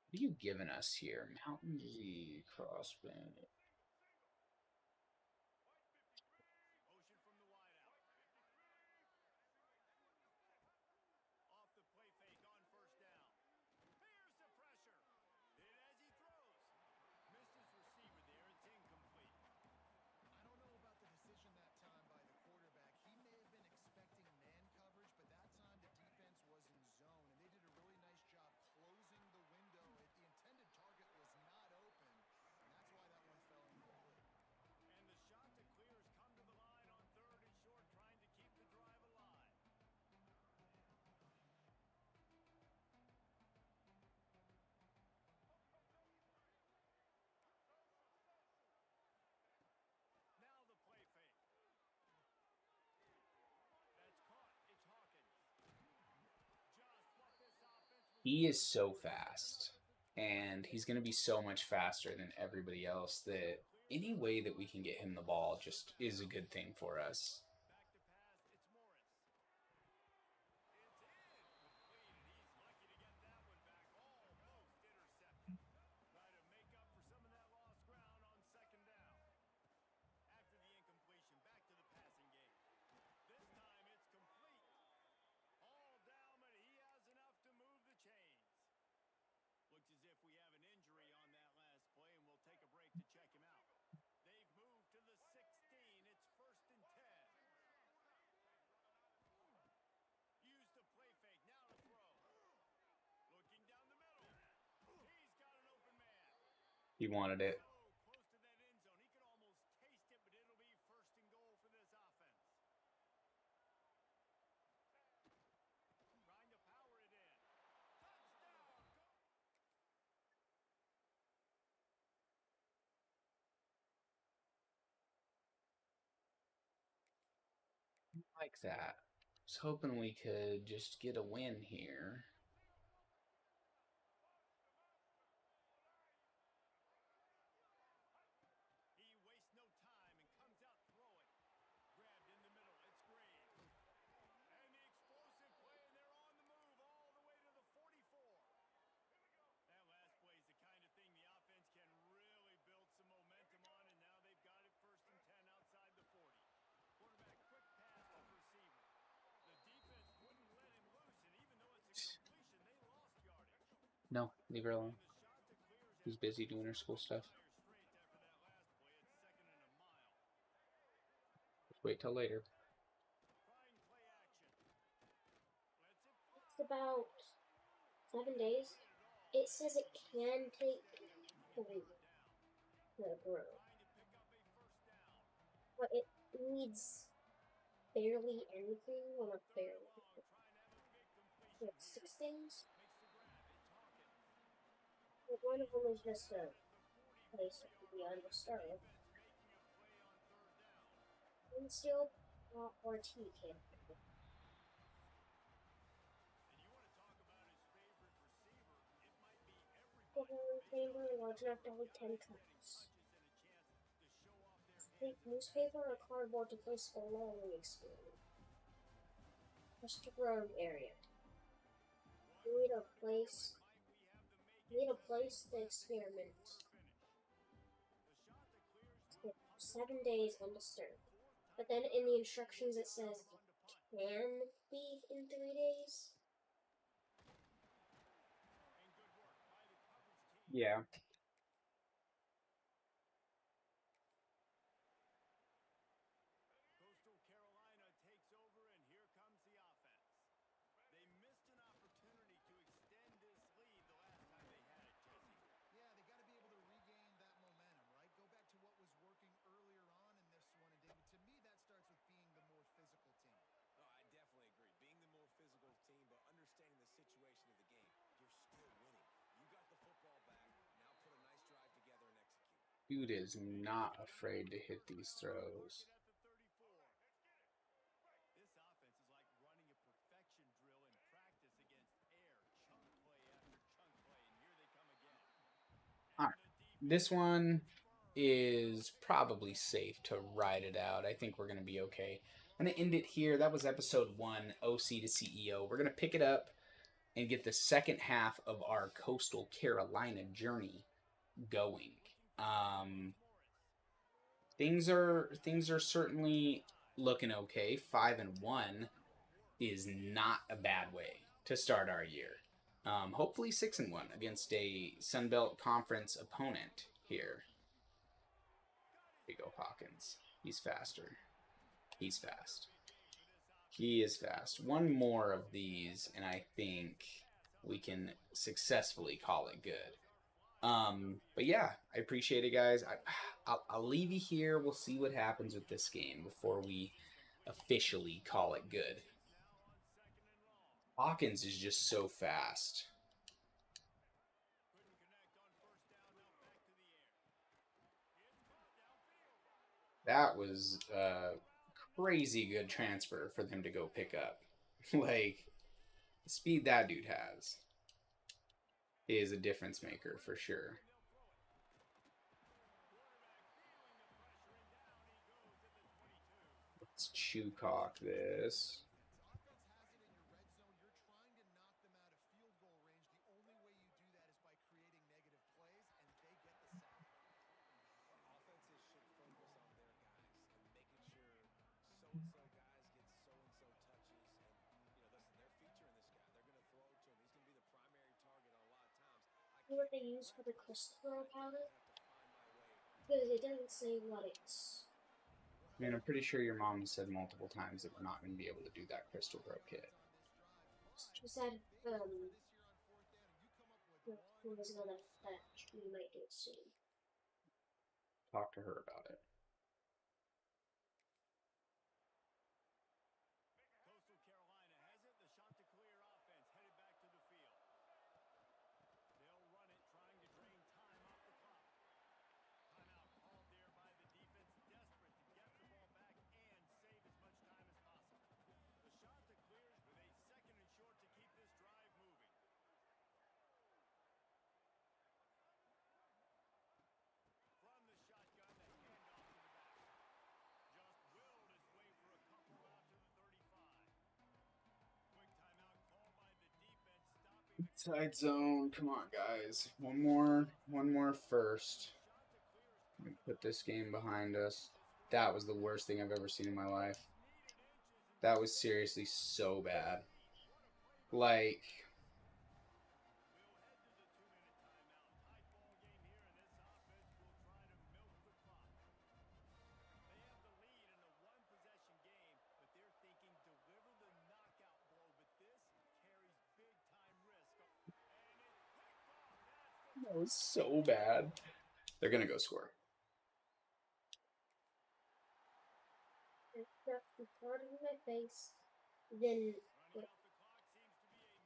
What are you giving us here? Mountain Z crossband. Motion from the wideout. Off the play fake on first down. Here's the pressure. Then as he throws. Misses receiver there. It's incomplete. I don't know about the decision that time by the quarterback. He may have been expecting man coverage, but that time the defense was in zone, and they did a really nice job closing the window. The intended target was not open, and that's why that one fell incomplete. And the shot that clears come to the line on third and short, trying to keep the drive alive. Now the play fake. That's caught. It's Hawkins. Just what this offense was. He is so fast. And he's going to be so much faster than everybody else that any way that we can get him the ball just is a good thing for us. Back to pass, it's Morris. It's incomplete, and he's lucky to get that one back. Almost intercepted. Try to make up for some of that lost ground on second down. After the incompletion, back to the passing game. This time it's complete. All down, but he has enough to move the chains. Looks as if we have an injury on that last play, and we'll take a break to check him out. They've moved to the 16. It's first and 10. Use the play fake. Now to throw. Looking down the middle. He's got an open man. He wanted it. So close to that end zone. He can almost taste it, but it'll be first and goal for this offense. Trying to power it in. Touchdown. Like that. I was hoping we could just get a win here. He wastes no time and comes out throwing. Grabbed in the middle. It's Green. And the explosive play, and they're on the move all the way to the 44. That last play is the kind of thing the offense can really build some momentum on, and now they've got it first and 10 outside the 40. Quarterback quick pass to the receiver. The defense wouldn't let him loose, and even though it's a completion, they lost yardage. No, leave her alone. And the shot that clears He's busy doing her school stuff. fire straight after that last play. It's second and a mile. Just wait till later. Trying play action. Lets it fly. It's about 7 days. It says it can take a week to grow, Trying to pick up a first down. but it needs barely anything. Well, not barely. Long, trying to have a big completion. Like 6 days. Makes the grab. It's Hawkins. Like one of them is just a place to be on the start. Defense making a play on third down. And can steal or T can. Paper large enough to hold 10 cups. Newspaper or cardboard to place a long experiment. Just a road area. You need a place. The experiment. 7 days undisturbed. But then in the instructions it says it can be in 3 days. Yeah. Coastal Carolina takes over, and here comes the offense. They missed an opportunity to extend this lead the last time they had it, Jesse. Yeah, they got to be able to regain that momentum, right? Go back to what was working earlier on in this one. And David, to me, that starts with being the more physical team. Oh, I definitely agree. Being the more physical team, but understanding the situation of the game. You're still winning. You got the football back. Now put a nice drive together and execute. Dude is not afraid to hit these throws. At the 34. This offense is like running a perfection drill in practice against air. Chunk play after chunk play, and here they come again. All right. This one is probably safe to ride it out. I think we're going to be okay. I'm going to end it here. That was episode 1, OC to CEO. We're going to pick it up and get the second half of our Coastal Carolina journey going. Things are certainly looking okay. 5-1 is not a bad way to start our year. Hopefully 6-1 against a Sun Belt Conference opponent here. Here you go, Hawkins. He's faster. He's fast. He is fast. One more of these, and I think we can successfully call it good. But yeah, I appreciate it, guys. I'll leave you here. We'll see what happens with this game before we officially call it good. Hawkins is just so fast. That was a crazy good transfer for them to go pick up. Like, the speed that dude has is a difference maker for sure. Let's Chewcock this. Offense has it in your red zone. You're trying to knock them out of field goal range. The only way you do that is by creating negative plays, and they get the sack. Offenses should focus on their guys and making sure so-and-so guys get so-and-so touches. And, listen, they're featuring this guy. They're going to throw it to him. He's going to be the primary target a lot of times. See what they use for the crystal powder? Because it doesn't say what it's. I mean, I'm pretty sure your mom has said multiple times that we're not going to be able to do that Crystal Grow kit. She said, was gonna fetch. We might do it soon. Talk to her about it. Coastal Carolina has it. The Chanticleer offense headed back to the field. They'll run it, trying to drain time off the clock. Timeout called there by the defense, desperate to get the ball back and save as much time as possible. The Chanticleers with a second and short to keep this drive moving. From the shotgun, the handoff to the back. Just willed his way for a couple out to the 35. Quick timeout called by the defense, stopping the Side zone. Come on, guys. One more first. Let me put this game behind us. That was the worst thing I've ever seen in my life. That was seriously so bad. Like, We'll head to the 2-minute timeout. Tight ball game here, and this offense will try to milk the clock. They have the lead in a one-possession game, but they're thinking deliver the knockout blow. But this carries big-time risk. And it's picked off. That's the that was so bad. They're going to go score. It's just the part of my face. Then running off the clock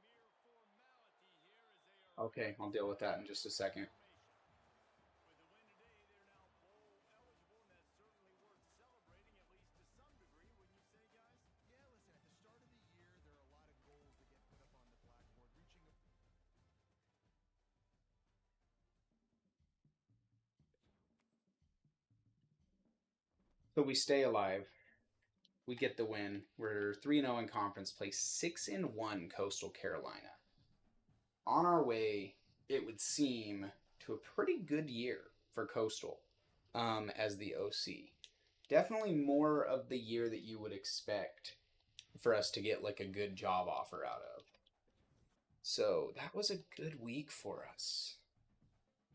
seems to be a mere formality here as they are Okay, I'll deal with that in just a second. with the win today, they're now bowl eligible, and that's certainly worth celebrating, at least to some So we stay alive. We get the win. We're 3-0 in conference play, 6-1 Coastal Carolina. On our way, it would seem, to a pretty good year for Coastal as the OC. Definitely more of the year that you would expect for us to get like a good job offer out of. So that was a good week for us.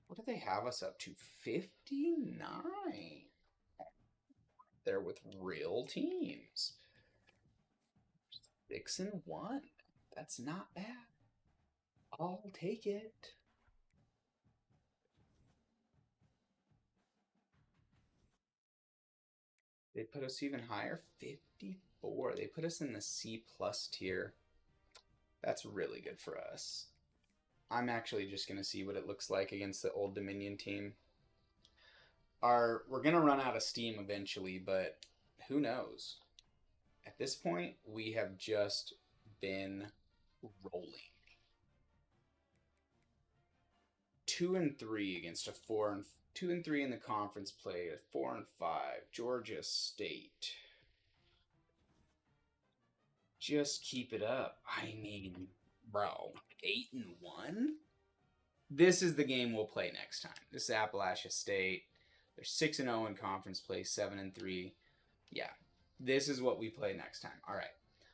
What do they have us up to? 59. There with real teams. 6-1. That's not bad. I'll take it. They put us even higher. 54. They put us in the C+ tier. That's really good for us. I'm actually just going to see what it looks like against the Old Dominion team. We're going to run out of steam eventually, but who knows? At this point, we have just been rolling. 2-3 against a 2-3 in the conference play, a 4-5. Georgia State. Just keep it up. I mean, bro, 8-1. This is the game we'll play next time. This is Appalachia State. They're 6-0 in conference play, 7-3. Yeah, this is what we play next time. All right,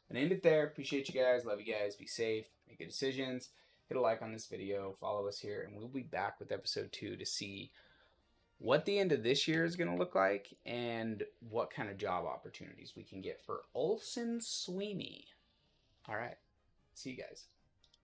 I'm gonna end it there. Appreciate you guys. Love you guys. Be safe. Make good decisions. Hit a like on this video. Follow us here, and we'll be back with episode 2 to see what the end of this year is going to look like and what kind of job opportunities we can get for Olsen Sweeney. All right. See you guys.